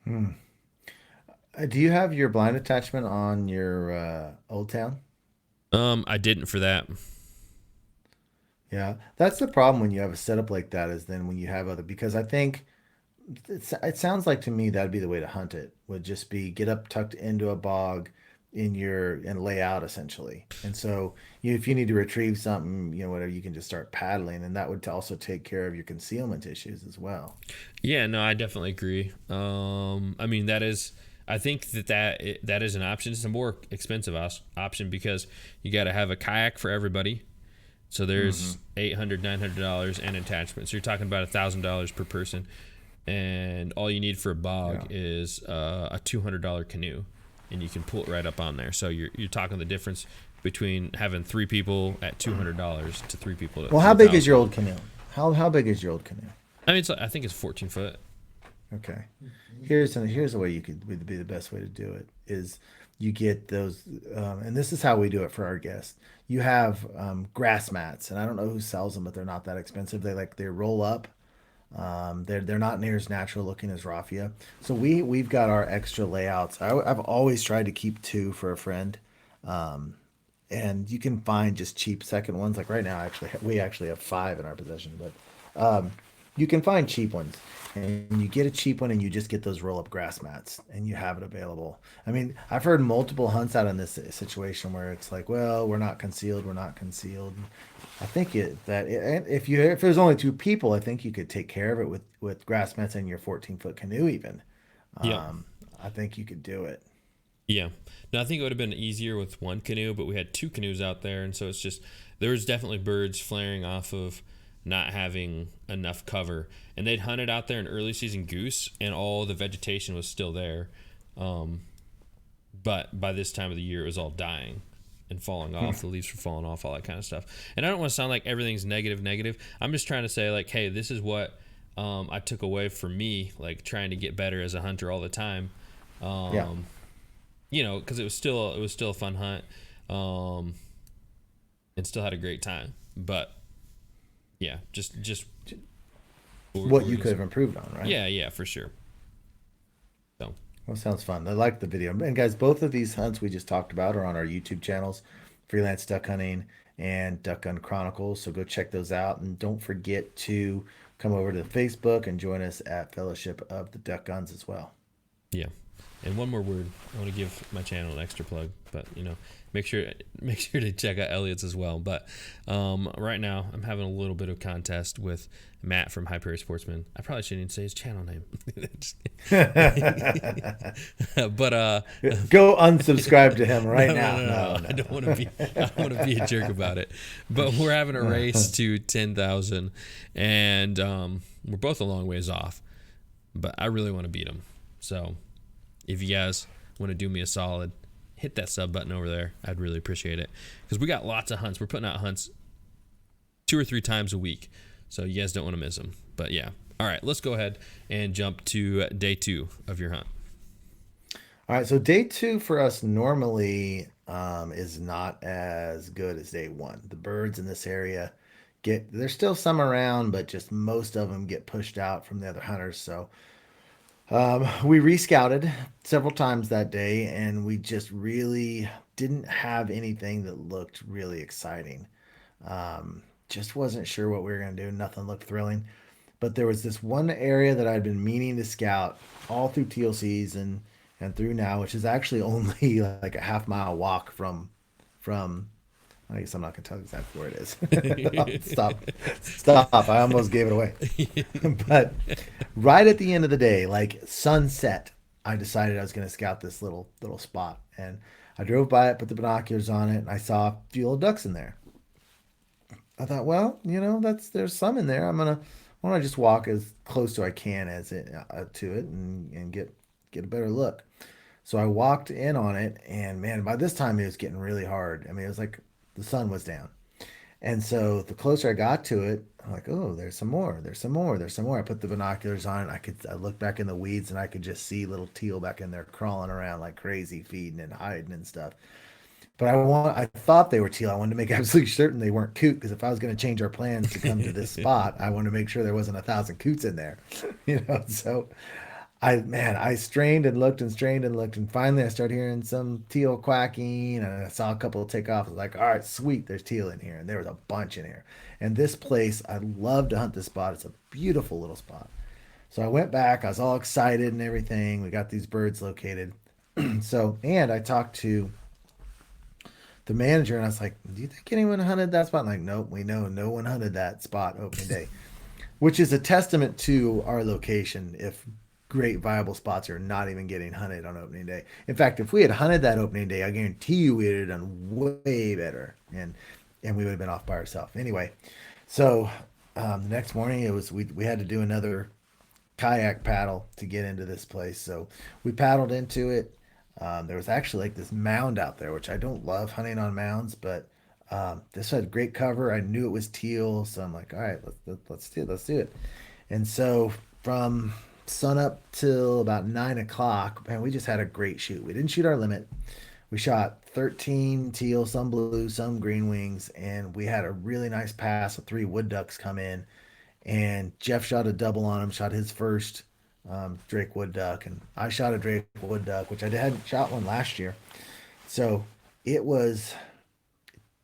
Do you have your blind attachment on your Old Town? I didn't for that. Yeah, that's the problem when you have a setup like that. Is then when you have other because I think it sounds like to me that'd be the way to hunt it. Would just be get up tucked into a bog in your and lay out essentially. And so if you need to retrieve something, whatever, you can just start paddling, and that would also take care of your concealment issues as well. Yeah, no, I definitely agree. I mean, I think that is an option. It's a more expensive option because you got to have a kayak for everybody. So there's $800, $900 and attachments. So you're talking about $1,000 per person, and all you need for a bog Yeah. is a $200 canoe, and you can pull it right up on there. So you're talking the difference between having three people at $200 to three people at Well, how big is 3,000. your old canoe? How big is your old canoe? I mean, I think it's 14 foot. Okay. Here's a way you could would be the best way to do it is you get those, and this is how we do it for our guests. You have grass mats, and I don't know who sells them, but they're not that expensive. They roll up. They're not near as natural looking as raffia. So we've got our extra layouts. I've always tried to keep two for a friend, and you can find just cheap second ones. Like right now, actually, we actually have five in our possession, but you can find cheap ones, and you get a cheap one, and you just get those roll up grass mats, and you have it available. I mean, I've heard multiple hunts out in this situation where it's like, well, we're not concealed, we're not concealed. I think and if there's only two people, I think you could take care of it with grass mats and your 14-foot canoe even. Yeah. I think you could do it. Yeah. No, I think it would have been easier with one canoe, but we had two canoes out there, and so it's just there was definitely birds flaring off of not having enough cover, and they'd hunted out there in early season goose, and all the vegetation was still there, but by this time of the year, it was all dying and falling off. The leaves were falling off, all that kind of stuff. And I don't want to sound like everything's negative. I'm just trying to say like, hey, this is what I took away from me, like trying to get better as a hunter all the time. Yeah. Because it was still a fun hunt, and still had a great time. But yeah, just What you could have improved on, right? yeah, for sure. So Well, sounds fun. I like the video. And guys, both of these hunts we just talked about are on our YouTube channels, Freelance Duck Hunting and Duck Gun Chronicles. So go check those out. And don't forget to come over to Facebook and join us at Fellowship of the Duck Guns as well. yeah, and one more word. I want to give my channel an extra plug, but make sure to check out Elliot's as well. But right now, I'm having a little bit of contest with Matt from High Prairie Sportsman. I probably shouldn't even say his channel name. But Go unsubscribe to him right now. no. No. I don't want to be. I don't want to be a jerk about it. But we're having a race to 10,000, and we're both a long ways off. But I really want to beat him. So if you guys want to do me a solid, hit that sub button over there. I'd really appreciate it because we got lots of hunts. We're putting out hunts 2 or 3 times a week, so you guys don't want to miss them. But yeah, all right, let's go ahead and jump to day 2 of your hunt. All right, so day 2 for us normally is not as good as day 1. The birds in this area there's still some around, but just most of them get pushed out from the other hunters. So we rescouted several times that day, and we just really didn't have anything that looked really exciting. Just wasn't sure what we were going to do. Nothing looked thrilling. But there was this one area that I'd been meaning to scout all through TLCs and through now, which is actually only like a half-mile walk from. I guess I'm not gonna tell you exactly where it is. Stop! I almost gave it away. But right at the end of the day, like sunset, I decided I was gonna scout this little spot, and I drove by it, put the binoculars on it, and I saw a few little ducks in there. I thought, well, there's some in there. Why don't I just walk as close to I can to it and get a better look. So I walked in on it, and man, by this time it was getting really hard. I mean, it was like the sun was down, And so the closer I got to it, I'm like, oh, there's some more, there's some more, there's some more. I put the binoculars on, and I looked back in the weeds, and I could just see little teal back in there crawling around like crazy, feeding and hiding and stuff. But I thought they were teal. I wanted to make absolutely certain they weren't coot, because if I was going to change our plans to come to this spot, I wanted to make sure there wasn't 1,000 coots in there, So I strained and looked and strained and looked, and finally I started hearing some teal quacking, and I saw a couple take off. I was like, all right, sweet, there's teal in here, and there was a bunch in here. And this place, I love to hunt this spot. It's a beautiful little spot. So I went back. I was all excited and everything. We got these birds located. And I talked to the manager, and I was like, "Do you think anyone hunted that spot?" I'm like, nope, we know no one hunted that spot opening day, which is a testament to our location. If great viable spots are not even getting hunted on opening day. In fact, if we had hunted that opening day, I guarantee you we would have done way better, and we would have been off by ourselves anyway. So the next morning, we had to do another kayak paddle to get into this place. So we paddled into it. There was actually like this mound out there, which I don't love hunting on mounds, but this had great cover. I knew it was teal, so I'm like, all right, let's do it, let's do it. And so from sun up till about 9 o'clock, man, we just had a great shoot. We didn't shoot our limit. We shot 13 teal, some blue, some green wings, and we had a really nice pass of three wood ducks come in. And Jeff shot a double on him, shot his first Drake wood duck, and I shot a Drake wood duck, which I hadn't shot one last year. So it was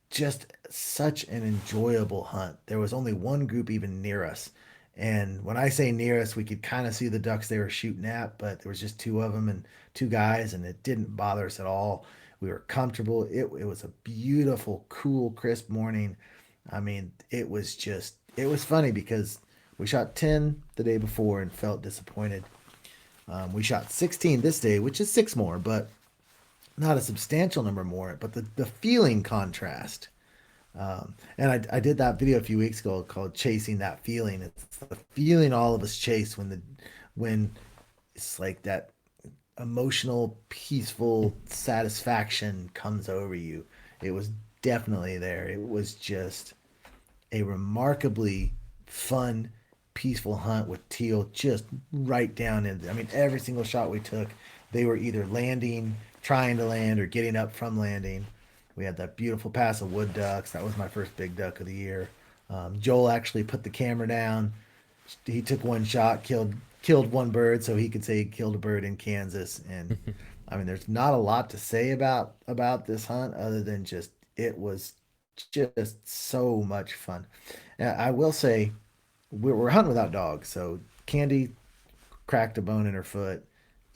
just such an enjoyable hunt. There was only one group even near us. And when I say near us, we could kind of see the ducks they were shooting at, but there was just two of them and two guys, and it didn't bother us at all. We were comfortable. It was a beautiful, cool, crisp morning. I mean, it was funny because we shot 10 the day before and felt disappointed. We shot 16 this day, which is six more, but not a substantial number more. But the feeling contrast. And I did that video a few weeks ago called "Chasing That Feeling." It's the feeling all of us chase when it's like that emotional, peaceful satisfaction comes over you. It was definitely there. It was just a remarkably fun, peaceful hunt with teal just right down in. I mean, every single shot we took, they were either landing, trying to land, or getting up from landing. We had that beautiful pass of wood ducks. That was my first big duck of the year. Joel actually put the camera down. He took one shot, killed one bird, so he could say he killed a bird in Kansas. And I mean, there's not a lot to say about this hunt other than just it was just so much fun. Now, I will say we're hunting without dogs, so Candy cracked a bone in her foot.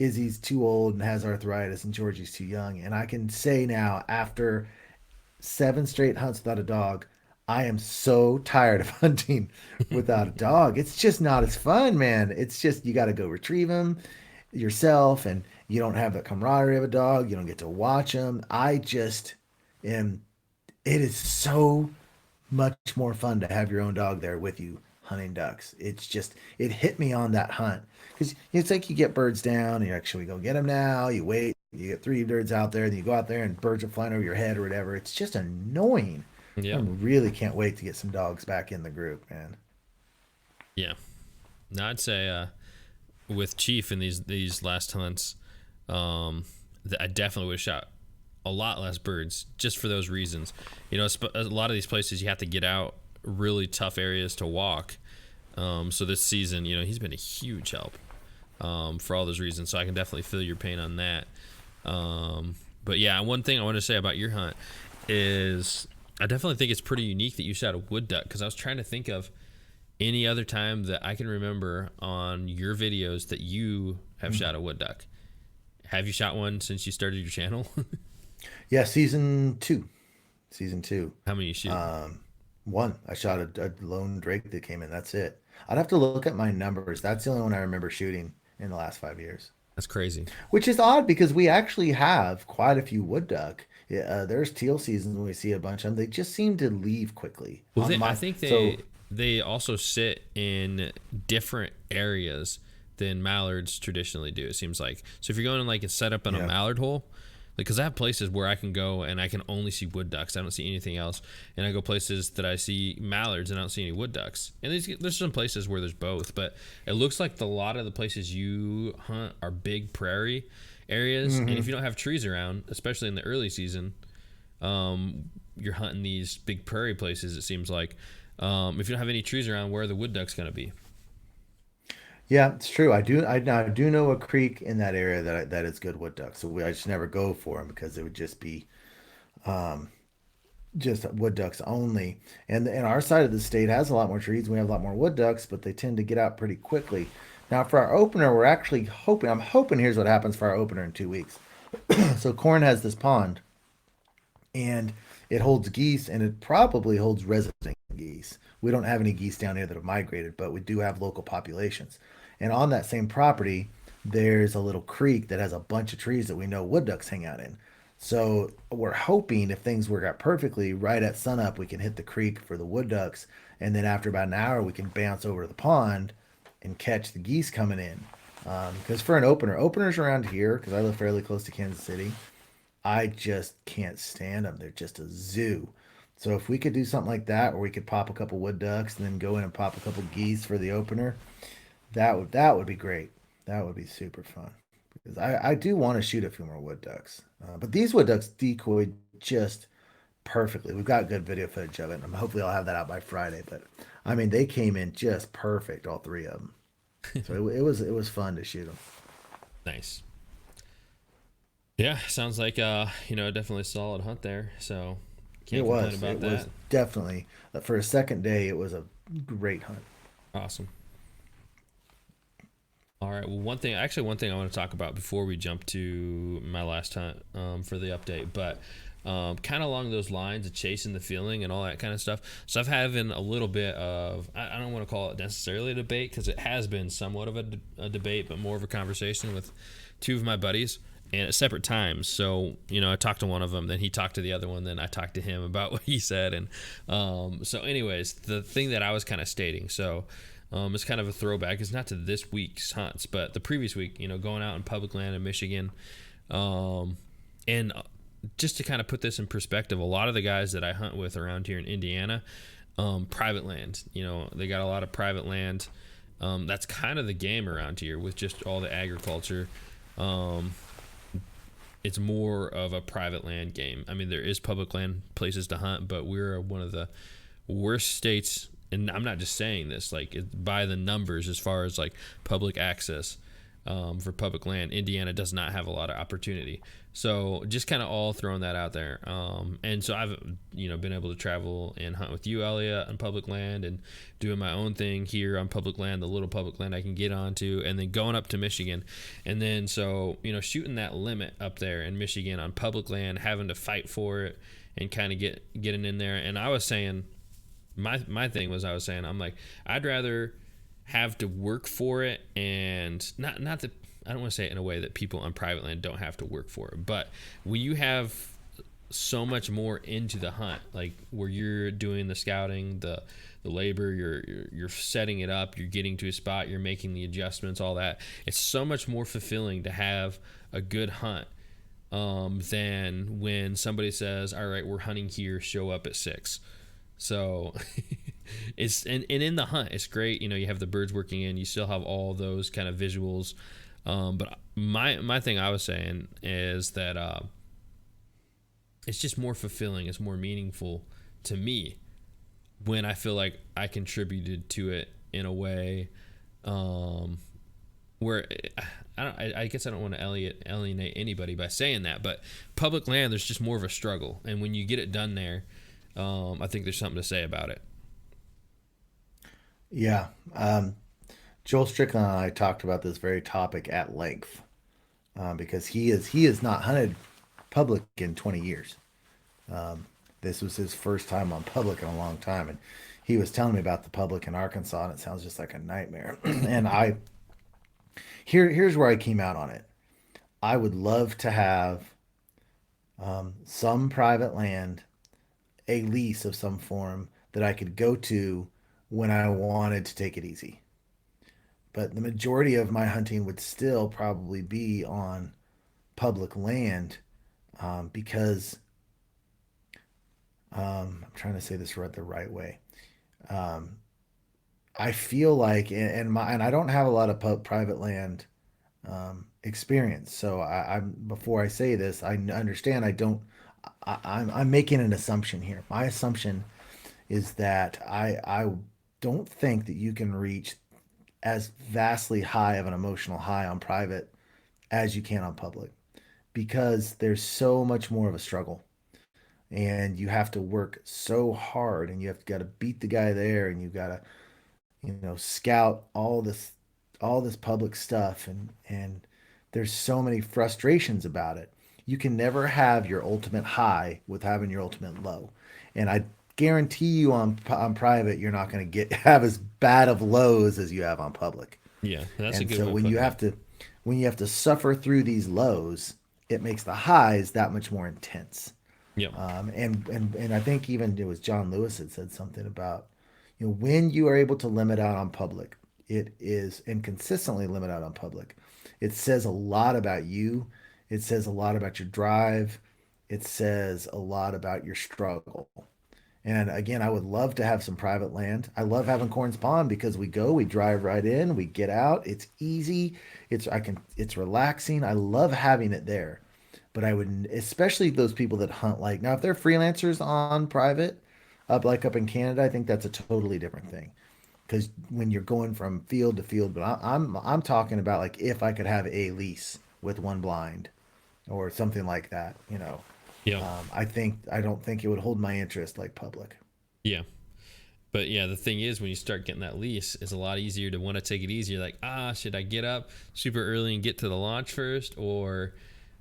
Izzy's too old and has arthritis, and Georgie's too young. And I can say now, after 7 straight hunts without a dog, I am so tired of hunting without a dog. It's just not as fun, man. It's just you got to go retrieve them yourself, and you don't have the camaraderie of a dog. You don't get to watch them. I just am. It is so much more fun to have your own dog there with you hunting ducks. It hit me on that hunt because it's like you get birds down and you're like, should we go get them now? You wait, you get three birds out there, then you go out there and birds are flying over your head or whatever. It's just annoying. I Yeah. really can't wait to get some dogs back in the group, man. Yeah. No, I'd say with Chief in these last hunts, I definitely would have shot a lot less birds just for those reasons. You know, a lot of these places you have to get out, really tough areas to walk. So this season, you know, he's been a huge help for all those reasons. So I can definitely feel your pain on that. But yeah, one thing I want to say about your hunt is I definitely think it's pretty unique that you shot a wood duck, because I was trying to think of any other time that I can remember on your videos that you have shot a wood duck. Have you shot one since you started your channel? Yeah, season two. Season two. How many you shoot? One. I shot a lone drake that came in. That's it. I'd have to look at my numbers. That's the only one I remember shooting in the last 5 years. That's crazy. Which is odd because we actually have quite a few wood duck. Yeah, there's teal seasons when we see a bunch of them. They just seem to leave quickly. Well, I think they also sit in different areas than mallards traditionally do. It seems like. So if you're going to like a setup in a mallard hole, because I have places where I can go and I can only see wood ducks. I don't see anything else. And I go places that I see mallards and I don't see any wood ducks. And there's some places where there's both, but it looks like a lot of the places you hunt are big prairie areas. And if Hmm. you don't have trees around, especially in the early season, you're hunting these big prairie places. It seems like if you don't have any trees around, where are the wood ducks going to be? Yeah, it's true. I do know a creek in that area that is good wood duck. So I just never go for them because it would just be just wood ducks only. And our side of the state has a lot more trees. We have a lot more wood ducks, but they tend to get out pretty quickly. Now for our opener, we're actually hoping. I'm hoping here's what happens for our opener in 2 weeks. So Corn has this pond, and it holds geese, and it probably holds resident geese. We don't have any geese down here that have migrated, but we do have local populations. And on that same property, there's a little creek that has a bunch of trees that we know wood ducks hang out in. So we're hoping if things work out perfectly, right at sunup, we can hit the creek for the wood ducks. And then after about an hour, we can bounce over to the pond and catch the geese coming in. Because for an opener, openers around here, because I live fairly close to Kansas City, I just can't stand them. They're just a zoo. So if we could do something like that, where we could pop a couple wood ducks and then go in and pop a couple geese for the opener, that would be great. That would be super fun. Because I do want to shoot a few more wood ducks, but these wood ducks decoyed just perfectly. We've got good video footage of it. And hopefully, I'll have that out by Friday. But I mean, they came in just perfect, all three of them. So it was fun to shoot them. Nice. Yeah, sounds like definitely a solid hunt there. So It can't complain was. about It was that. definitely for a second day. It was a great hunt. Awesome. All right. Well, one thing I want to talk about before we jump to my last hunt for the update, but kind of along those lines of chasing the feeling and all that kind of stuff. So I've having a little bit of, I don't want to call it necessarily a debate because it has been somewhat of a debate, but more of a conversation with two of my buddies and at separate times. So, I talked to one of them, then he talked to the other one, then I talked to him about what he said. And so, anyways, the thing that I was kind of stating, so it's kind of a throwback. It's not to this week's hunts, but the previous week, going out in public land in Michigan. And just to kind of put this in perspective, a lot of the guys that I hunt with around here in Indiana, private land, they got a lot of private land. That's kind of the game around here with just all the agriculture. Um, it's more of a private land game. I mean, there is public land places to hunt, but we're one of the worst states, and I'm not just saying this, like by the numbers as far as like public access for public land. Indiana does not have a lot of opportunity. So just kind of all throwing that out there. And so I've been able to travel and hunt with you, Elliot, on public land, and doing my own thing here on public land, the little public land I can get onto, and then going up to Michigan, and then so shooting that limit up there in Michigan on public land, having to fight for it, and kind of getting in there. And I was saying, my thing was, I was saying, I'm like, I'd rather have to work for it, and not that I don't want to say it in a way that people on private land don't have to work for it, but when you have so much more into the hunt, like where you're doing the scouting, the labor, you're setting it up, you're getting to a spot, you're making the adjustments, all that, it's so much more fulfilling to have a good hunt than when somebody says, all right, we're hunting here, show up at 6. So it's and in the hunt it's great, you have the birds working in, you still have all those kind of visuals, but my thing I was saying is that it's just more fulfilling, it's more meaningful to me when I feel like I contributed to it in a way where I guess I don't want to alienate anybody by saying that, but public land, there's just more of a struggle, and when you get it done there, I think there's something to say about it. Yeah. Joel Strickland and I talked about this very topic at length because he has not hunted public in 20 years. This was his first time on public in a long time, and he was telling me about the public in Arkansas, and it sounds just like a nightmare. And here's where I came out on it. I would love to have some private land, a lease of some form that I could go to when I wanted to take it easy. But the majority of my hunting would still probably be on public land because I'm trying to say this the right way. Um, I feel like, and I don't have a lot of private land experience. So I'm before I say this, I understand I don't. I'm making an assumption here. My assumption is that I don't think that you can reach as vastly high of an emotional high on private as you can on public because there's so much more of a struggle and you have to work so hard and you have got to beat the guy there and you got to scout all this public stuff and there's so many frustrations about it. You can never have your ultimate high with having your ultimate low. And I guarantee you on private you're not going to get have as bad of lows as you have on public. Yeah, that's a And good so way of putting it. when you have to suffer through these lows, it makes the highs that much more intense. Yep. And I think even it was John Lewis that said something about, when you are able to limit out on public, it is and consistently limit out on public. It says a lot about you. It says a lot about your drive. It says a lot about your struggle. And again, I would love to have some private land. I love having Corns Pond because we drive right in, we get out. It's easy. It's relaxing. I love having it there. But I would, especially those people that hunt like now, if they're freelancers on private, up in Canada, I think that's a totally different thing. Because when you're going from field to field, but I'm talking about like if I could have a lease with one blind or something like that, Yep. I don't think it would hold my interest like public. Yeah. But yeah, the thing is, when you start getting that lease, it's a lot easier to want to take it easy. You're like, should I get up super early and get to the launch first? Or,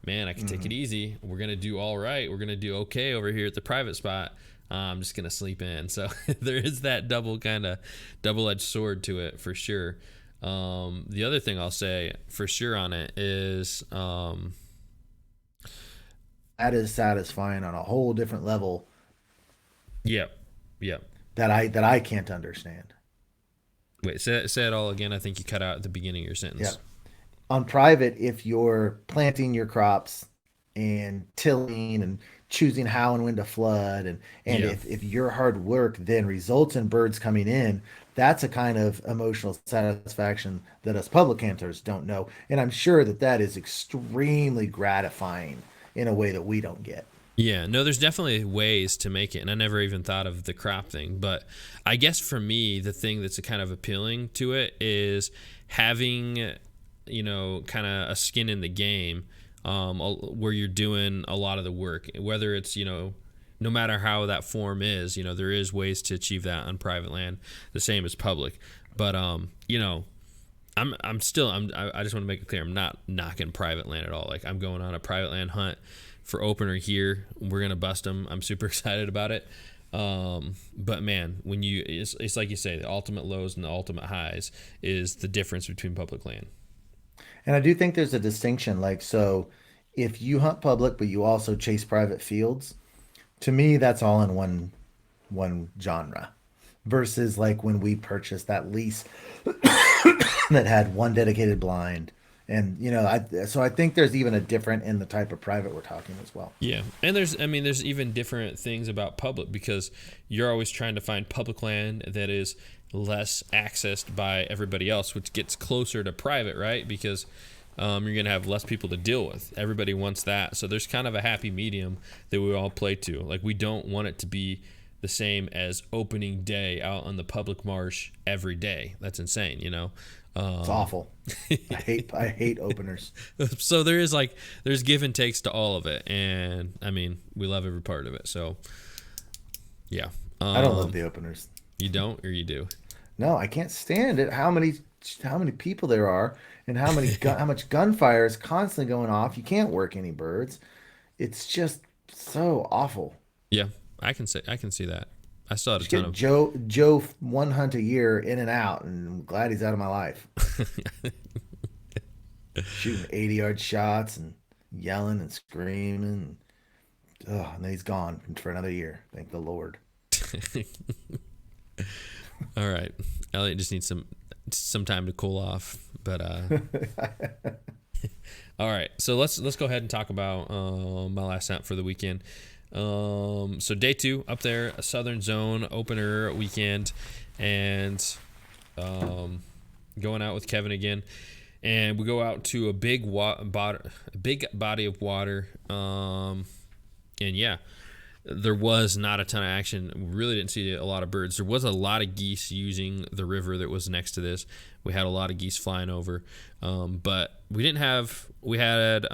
man, I can take it easy. We're going to do all right. We're going to do okay over here at the private spot. I'm just going to sleep in. So there is that double-edged sword to it for sure. The other thing I'll say for sure on it is, That is satisfying on a whole different level yep, yep. that I can't understand. Wait, say it all again. I think you cut out at the beginning of your Yeah. sentence. On private, if you're planting your crops and tilling and choosing how and when to flood and Yeah. if your hard work then results in birds coming in, that's a kind of emotional satisfaction that us public hunters don't know. And I'm sure that that is extremely gratifying in a way that we don't get. Yeah, no, there's definitely ways to make it, and I never even thought of the crop thing. But I guess for me, the thing that's kind of appealing to it is having, kind of a skin in the game, where you're doing a lot of the work. Whether it's, no matter how that form is, there is ways to achieve that on private land, the same as public. But I just want to make it clear, I'm not knocking private land at all. Like, I'm going on a private land hunt for opener here. We're gonna bust them. I'm super excited about it. But man, it's like you say, the ultimate lows and the ultimate highs is the difference between public land. And I do think there's a distinction. Like, so if you hunt public, but you also chase private fields, to me, that's all in one genre. Versus like when we purchased that lease that had one dedicated blind, and I think there's even a different in the type of private we're talking as well. Yeah, and there's even different things about public because you're always trying to find public land that is less accessed by everybody else, which gets closer to private, right? Because you're gonna have less people to deal with. Everybody wants that, so there's kind of a happy medium that we all play to. Like, we don't want it to be the same as opening day out on the public marsh every day. That's insane. It's awful. I hate openers. So there's give and takes to all of it, and I mean, we love every part of it. So yeah. I don't love the openers. You don't, or you do? No, I can't stand it. How many people there are, and how much gunfire is constantly going off. You can't work any birds. It's just so awful. Yeah, I can see that. I still had a Just ton get of. Joe one hunt a year in and out, and I'm glad he's out of my life. Shooting 80-yard shots and yelling and screaming. And then he's gone for another year. Thank the Lord. All right, Elliot just needs some time to cool off. But all All right, so let's go ahead and talk about my last hunt for the weekend. So day 2 up there, a southern zone opener weekend, and going out with Kevin again, and we go out to a big body of water, and yeah, there was not a ton of action. We really didn't see a lot of birds. There was a lot of geese using the river that was next to this. We had a lot of geese flying over, but we had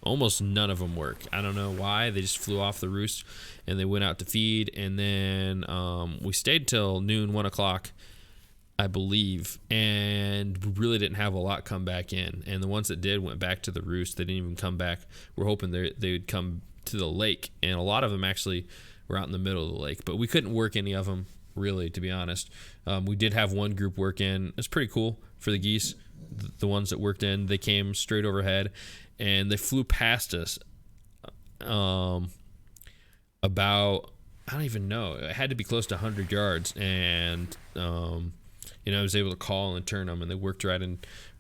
almost none of them work. I don't know why. They just flew off the roost and they went out to feed, and then we stayed till noon, 1 o'clock, I believe, and we really didn't have a lot come back in. And the ones that did went back to the roost. They didn't even come back. We're hoping they would come to the lake, and a lot of them actually were out in the middle of the lake, but we couldn't work any of them, really, to be honest. We did have one group work in. It's pretty cool for the geese. The ones that worked in, they came straight overhead, and they flew past us about, I don't even know, it had to be close to 100 yards, and I was able to call and turn them, and they worked right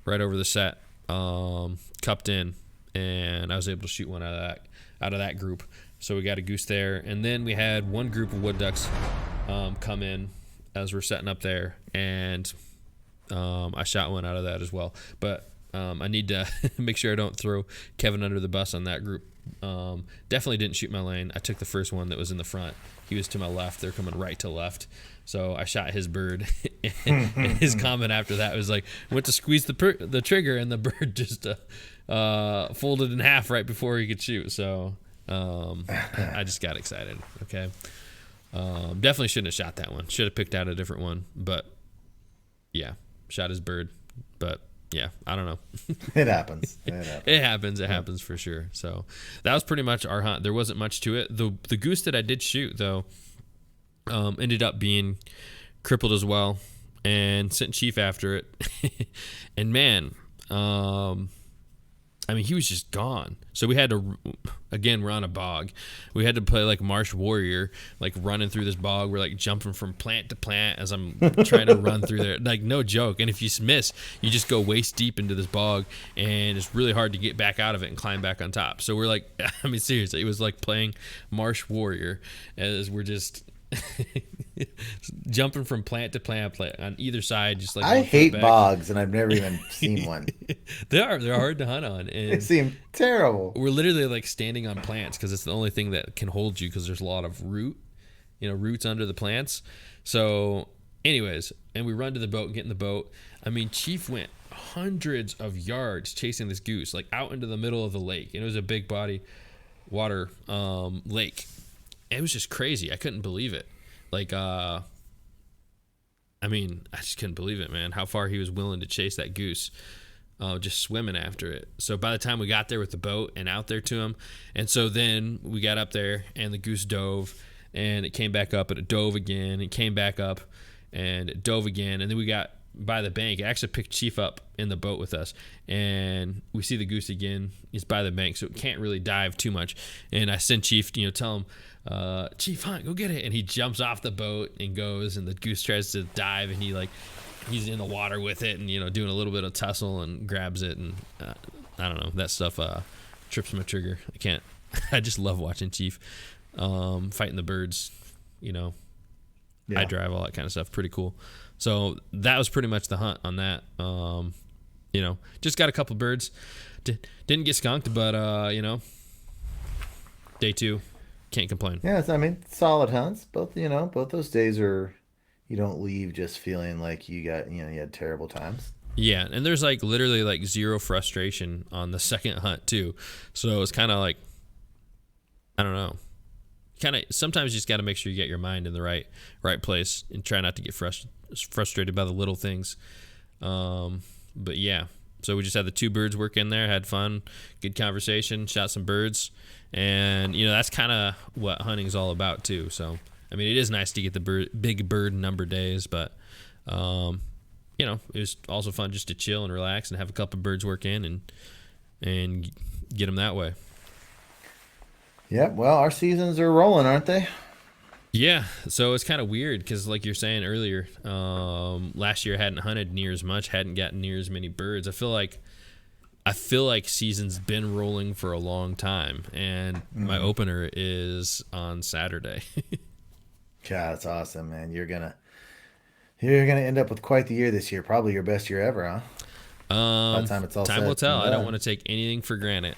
over the set, cupped in, and I was able to shoot one out of that group. So we got a goose there, and then we had one group of wood ducks come in as we're setting up there, and I shot one out of that as well. But I need to make sure I don't throw Kevin under the bus on that group. Definitely didn't shoot my lane. I took the first one that was in the front. He was to my left. They're coming right to left. So I shot his bird. And his comment after that was like, went to squeeze the trigger, and the bird just folded in half right before he could shoot. So I just got excited. Okay. Definitely shouldn't have shot that one. Should have picked out a different one. But yeah, shot his bird. But yeah, I don't know. It happens. It happens for sure. So that was pretty much our hunt. There wasn't much to it. The goose that I did shoot, though, ended up being crippled as well, and sent Chief after it. And man, he was just gone. So we had to, again, we're on a bog. We had to play like Marsh Warrior, like running through this bog. We're like jumping from plant to plant as I'm trying to run through there. Like, no joke. And if you miss, you just go waist deep into this bog, and it's really hard to get back out of it and climb back on top. So we're like, seriously, it was like playing Marsh Warrior as we're just jumping from plant to plant on either side, just like I hate bogs, and I've never even seen one. They're hard to hunt on, and they seem terrible. We're literally like standing on plants because it's the only thing that can hold you, because there's a lot of roots under the plants. So anyways, and we run to the boat and get in the boat. Chief went hundreds of yards chasing this goose, like out into the middle of the lake, and it was a big body water lake. It was just crazy. I couldn't believe it. Like, I just couldn't believe it, man, how far he was willing to chase that goose, just swimming after it. So by the time we got there with the boat and out there to him, and so then we got up there, and the goose dove, and it came back up, and it dove again, it came back up, and it dove again, and then we got by the bank. It actually picked Chief up in the boat with us, and we see the goose again. He's by the bank, so it can't really dive too much. And I send Chief, tell him, Chief, hunt, go get it. And he jumps off the boat and goes, and the goose tries to dive, and he's in the water with it, and doing a little bit of tussle, and grabs it, and I don't know, that stuff trips my trigger. I can't. I just love watching Chief fighting the birds. Yeah. I drive, all that kind of stuff. Pretty cool. So that was pretty much the hunt on that. Just got a couple birds. Didn't get skunked, but day 2, can't complain. Yeah, solid hunts. Both those days are, you don't leave just feeling like you had terrible times. Yeah, and there's like literally like zero frustration on the second hunt too. So it's kind of like, I don't know. Sometimes you just got to make sure you get your mind in the right place and try not to get frustrated by the little things. But yeah, so we just had the 2 birds work in there, had fun, good conversation, shot some birds, and that's kind of what hunting's all about too. So it is nice to get the big bird number days, but it was also fun just to chill and relax and have a couple birds work in and get them that way. Yep. Well, our seasons are rolling, aren't they? Yeah. So it's kind of weird because, like you're saying earlier, last year I hadn't hunted near as much, hadn't gotten near as many birds. I feel like I feel like season's been rolling for a long time, and my opener is on Saturday. Yeah, that's awesome, man. You're gonna end up with quite the year this year. Probably your best year ever, huh? By the time it's all Time will said tell. and I don't done. want to take anything for granted.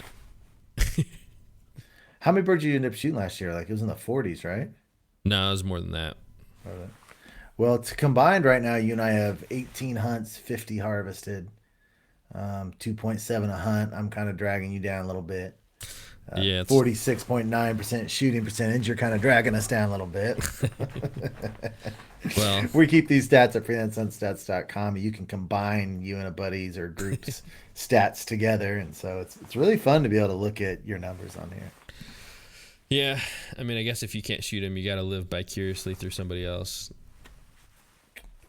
How many birds did you end up shooting last year? Like it was in the 40s, right? No, it was more than that. Well, it's combined right now. You and I have 18 hunts, 50 harvested, 2.7 a hunt. I'm kind of dragging you down a little bit. Yeah, it's 46.9% shooting percentage. You're kind of dragging us down a little bit. well, We keep these stats at freelancestats.com. You can combine you and a buddy's or group's stats together, and so it's really fun to be able to look at your numbers on here. yeah. I mean, I guess if you can't shoot him, you got to live vicariously through somebody else.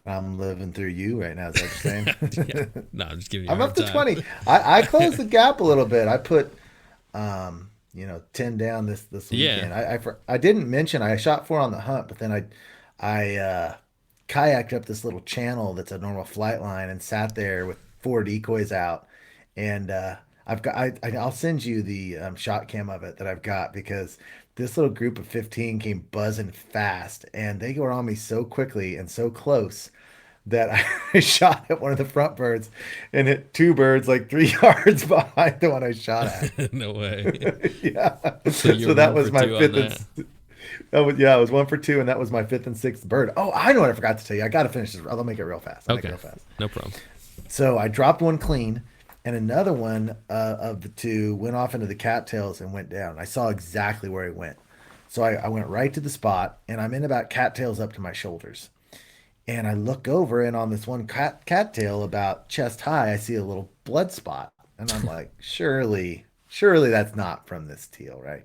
I'm living through you right now. Is that what you're saying? Yeah. No, I'm just giving you a I'm up hard to time. 20. I closed the gap a little bit. I put 10 down this Yeah. weekend. I didn't mention I shot 4 on the hunt, but then I kayaked up this little channel that's a normal flight line and sat there with 4 decoys out. And I'll send you the shot cam of it that I've got because this little group of 15 came buzzing fast and they were on me so quickly and so close that I shot at one of the front birds and hit 2 birds like 3 yards behind the one I shot at. No way. Yeah. So you're So that one for was my two on fifth that. that was yeah, it was 1 for 2 and that was my 5th and 6th bird. Oh, I know what I forgot to tell you. I gotta finish this. I'll make it real fast. I'll make it Okay. real fast. No problem. So I dropped one clean and another one of the 2 went off into the cattails and went down. I saw exactly where he went. So I went right to the spot and I'm in about cattails up to my shoulders. And I look over, and on this one cattail about chest high, I see a little blood spot. And I'm like, surely that's not from this teal, right?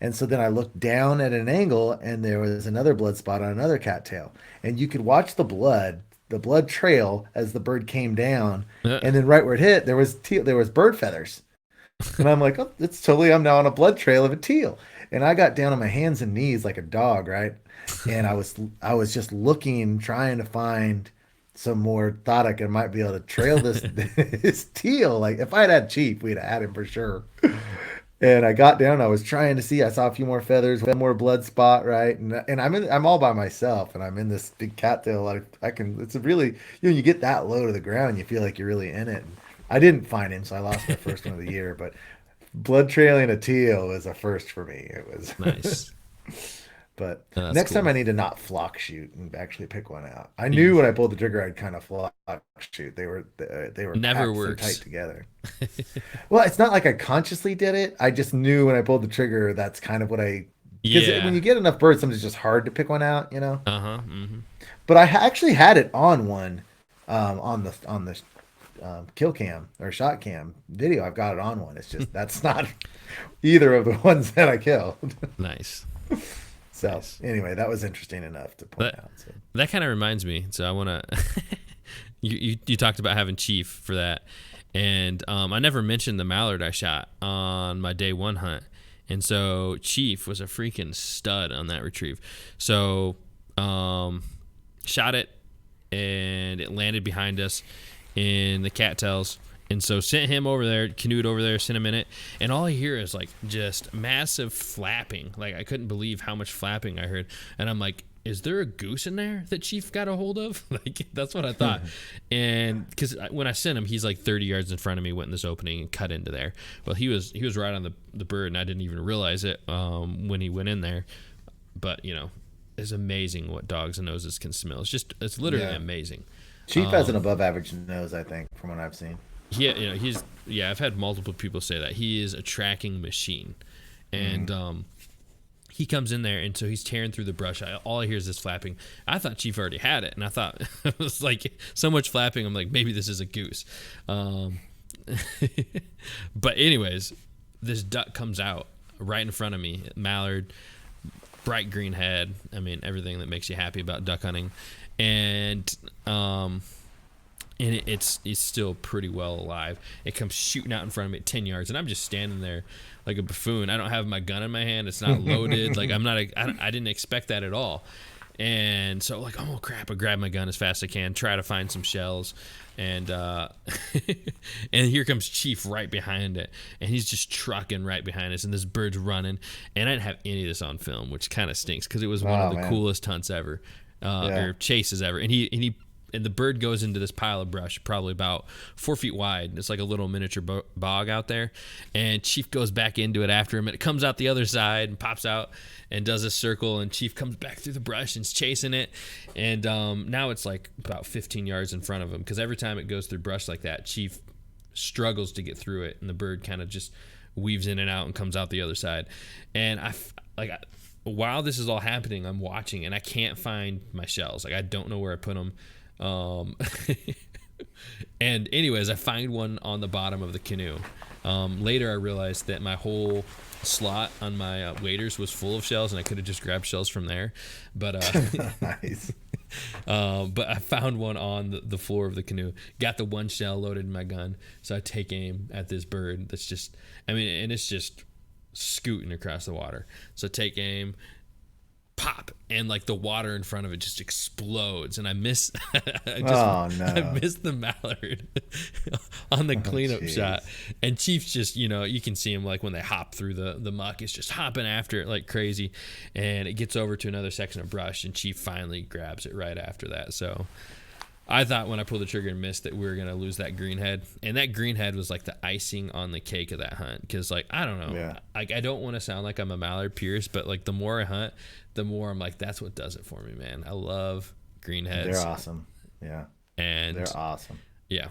And so then I looked down at an angle, and there was another blood spot on another cattail. And you could watch the blood trail as the bird came down. And then right where it hit, there was bird feathers. And I'm like, oh, I'm now on a blood trail of a teal. And I got down on my hands and knees like a dog, right? And I was just looking, trying to find some more. Thought I might be able to trail this this teal. Like if I had Chief, we'd have had him for sure. And I got down. I was trying to see. I saw a few more feathers, one more blood spot, right? And I'm all by myself, and I'm in this big cattail. I can. It's a really you get that low to the ground, you feel like you're really in it. And I didn't find him, so I lost my first one of the year. But blood trailing a teal was a first for me. It was Nice. But Oh, that's next time cool. I need to not flock shoot and actually pick one out. I knew when I pulled the trigger I'd kind of flock shoot. They were Never packed so works. tight together. Well, it's not like I consciously did it. I just knew when I pulled the trigger that's kind of what I because when Yeah. you get enough birds, sometimes it's just hard to pick one out. Uh-huh. Hmm. But I actually had it on one on the kill cam or shot cam video. I've got it on one. It's just that's not either of the ones that I killed. Nice. So Nice. anyway, that was interesting enough to point That out. So. that kind of reminds me. So I want to. You talked about having Chief for that, and I never mentioned the mallard I shot on my day 1 hunt, and so Chief was a freaking stud on that retrieve. So shot it, and it landed behind us in the cattails. And so sent him over there, canoed over there, sent him in it, and all I hear is like just massive flapping. Like I couldn't believe how much flapping I heard, and I'm like, "Is there a goose in there that Chief got a hold of?" Like that's what I thought. And because when I sent him, he's like 30 yards in front of me, went in this opening and cut into there. Well, he was right on the bird, and I didn't even realize it when he went in there. But it's amazing what dogs and noses can smell. It's literally Yeah. amazing. Chief has an above average nose, I think, from what I've seen. Yeah, I've had multiple people say that he is a tracking machine, and he comes in there, and so he's tearing through the brush. All I hear is this flapping. I thought Chief already had it, and I thought it was like so much flapping. I'm like, maybe this is a goose. But anyways, this duck comes out right in front of me, mallard, bright green head. I mean, everything that makes you happy about duck hunting, and it's still pretty well alive. It comes shooting out in front of me at 10 yards, and I'm just standing there like a buffoon. I don't have my gun in my hand. It's not loaded. Like I didn't expect that at all. And so like, oh crap, I grab my gun as fast as I can, try to find some shells, and and here comes Chief right behind it, and he's just trucking right behind us, and this bird's running, and I didn't have any of this on film, which kind of stinks because it was one of the coolest hunts ever, or chases ever, and the bird goes into this pile of brush, probably about 4 feet wide. It's like a little miniature bog out there. And Chief goes back into it after him. And it comes out the other side and pops out and does a circle. And Chief comes back through the brush and is chasing it. And now it's like about 15 yards in front of him. Because every time it goes through brush like that, Chief struggles to get through it. And the bird kind of just weaves in and out and comes out the other side. And while this is all happening, I'm watching. And I can't find my shells. Like, I don't know where I put them. And anyways, I find one on the bottom of the canoe. Later I realized that my whole slot on my waders was full of shells, and I could have just grabbed shells from there, but Nice. but I found one on the floor of the canoe, got the one shell loaded in my gun, so I take aim at this bird that's just, and it's just scooting across the water, so take aim, pop, and like the water in front of it just explodes, and I miss I missed the mallard on the cleanup shot, and Chief's just, you can see him like when they hop through the muck, it's just hopping after it like crazy, and it gets over to another section of brush, and Chief finally grabs it right after that. So I thought when I pulled the trigger and missed that we were going to lose that greenhead. And that greenhead was like the icing on the cake of that hunt. Because, like, I don't know. Yeah. Like, I don't want to sound like I'm a mallard purist, but, like, the more I hunt, the more I'm like, that's what does it for me, man. I love greenheads. They're awesome. Yeah. And they're awesome. Yeah.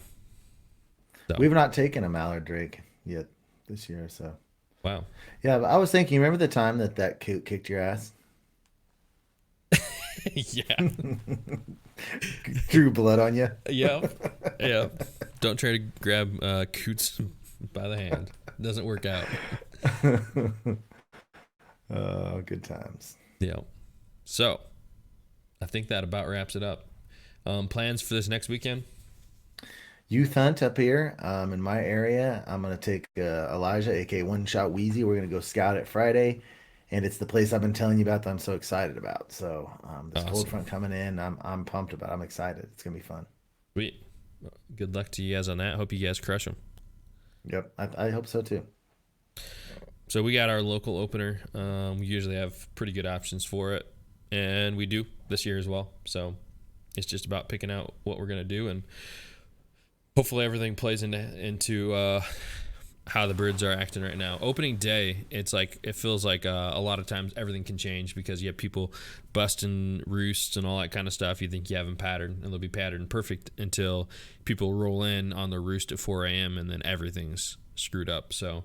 So. We've not taken a mallard drake yet this year, so. Wow. Yeah, but I was thinking, remember the time that coot kicked your ass? Yeah. Drew blood on you. Yeah. Don't try to grab coots by the hand. It doesn't work out. Oh, good times. Yeah. So, I think that about wraps it up. Plans for this next weekend? Youth hunt up here in my area. I'm going to take Elijah, aka One Shot Wheezy. We're going to go scout it Friday. And it's the place I've been telling you about that I'm so excited about. So this cold front coming in, I'm pumped about it. I'm excited. It's going to be fun. Sweet. Good luck to you guys on that. Hope you guys crush them. Yep, I hope so too. So we got our local opener. We usually have pretty good options for it. And we do this year as well. So it's just about picking out what we're going to do. And hopefully everything plays into how the birds are acting right now. Opening day, it feels like a lot of times everything can change because you have people busting roosts and all that kind of stuff. You think you have them patterned, and they'll be patterned perfect until people roll in on their roost at 4 a.m. and then everything's screwed up. So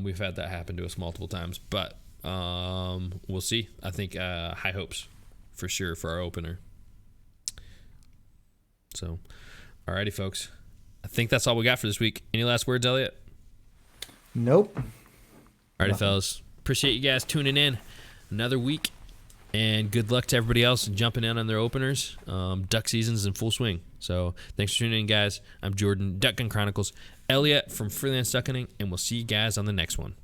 we've had that happen to us multiple times, but we'll see. I think high hopes for sure for our opener. So, alrighty, folks. I think that's all we got for this week. Any last words, Elliot? Nope. Alrighty, fellas. Appreciate you guys tuning in another week, and good luck to everybody else jumping in on their openers. Duck season's in full swing. So thanks for tuning in, guys. I'm Jordan, Ducks Gun Chronicles. Elliot from Freelance Duck Hunting, and we'll see you guys on the next one.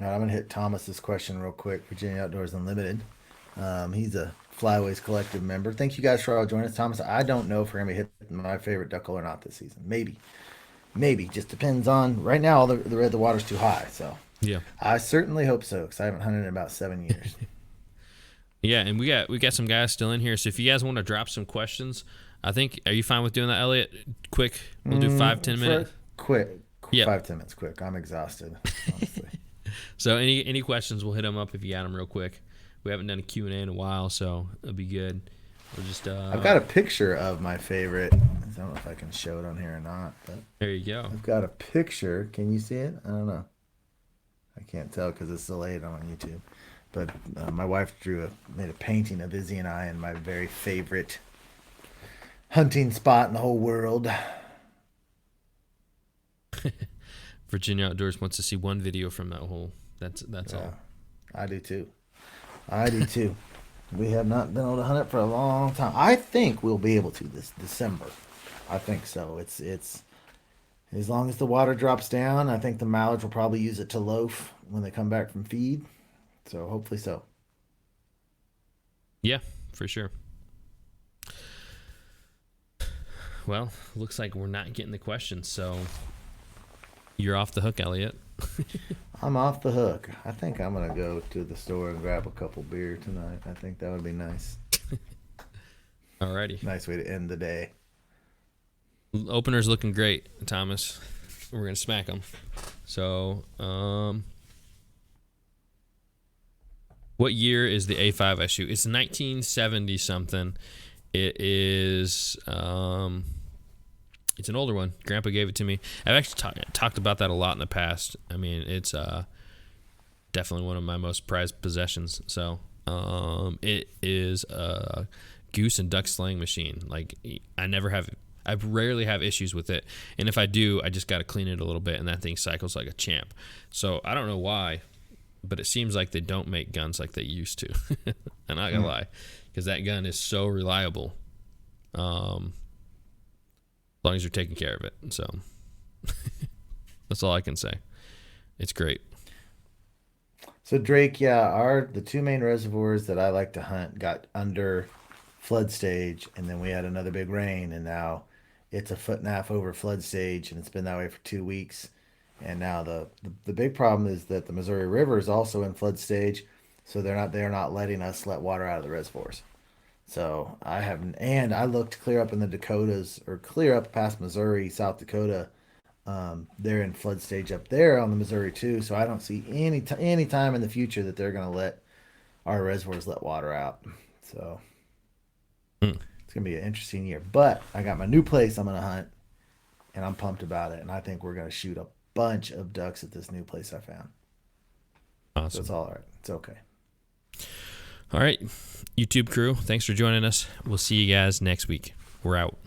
All right, I'm going to hit Thomas's question real quick. Virginia Outdoors Unlimited. He's a Flyways Collective member. Thank you guys for all joining us. Thomas, I don't know if we're going to hit my favorite duck hole or not this season. Maybe. Just depends on, right now, the water's too high. So yeah, I certainly hope so, because I haven't hunted in about 7 years. Yeah, and we got some guys still in here. So if you guys want to drop some questions, I think, are you fine with doing that, Elliot? Quick. We'll do 5-10 minutes. Quick. Yep. 5-10 minutes quick. I'm exhausted, honestly. So any questions, we'll hit them up if you got them real quick. We haven't done a Q&A in a while, so it'll be good. We'll just I've got a picture of my favorite. I don't know if I can show it on here or not, but there you go. I've got a picture. Can you see it? I don't know. I can't tell because it's delayed on YouTube. But my wife made a painting of Izzy and I in my very favorite hunting spot in the whole world. Virginia Outdoors wants to see one video from that hole. That's all. I do too. We have not been able to hunt it for a long time. I think we'll be able to this December. I think so. It's as long as the water drops down. I think the mallards will probably use it to loaf when they come back from feed. So hopefully so. Yeah, for sure. Well, looks like we're not getting the questions, so you're off the hook, Elliot. I'm off the hook. I think I'm gonna go to the store and grab a couple beer tonight. I think that would be nice. Alrighty. Nice way to end the day. Opener's looking great, Thomas. We're gonna smack them. So, what year is the A5 I shoot? It's 1970 something. It is. It's an older one. Grandpa gave it to me. I've actually talked about that a lot in the past. I mean, it's definitely one of my most prized possessions. So, it is a goose and duck slaying machine. Like, I rarely have issues with it. And if I do, I just got to clean it a little bit, and that thing cycles like a champ. So, I don't know why, but it seems like they don't make guns like they used to. I'm not going to lie, because that gun is so reliable. As long as you're taking care of it. So that's all I can say. It's great. So Drake, yeah, the two main reservoirs that I like to hunt got under flood stage, and then we had another big rain, and now it's a foot and a half over flood stage, and it's been that way for 2 weeks. And now the big problem is that the Missouri River is also in flood stage, so they're not letting us let water out of the reservoirs. So I haven't, and I looked clear up in the Dakotas, or clear up past Missouri, South Dakota. They're in flood stage up there on the Missouri too. So I don't see any time in the future that they're going to let our reservoirs let water out. So it's going to be an interesting year. But I got my new place I'm going to hunt, and I'm pumped about it. And I think we're going to shoot a bunch of ducks at this new place I found. Awesome. So it's all right. It's okay. All right, YouTube crew, thanks for joining us. We'll see you guys next week. We're out.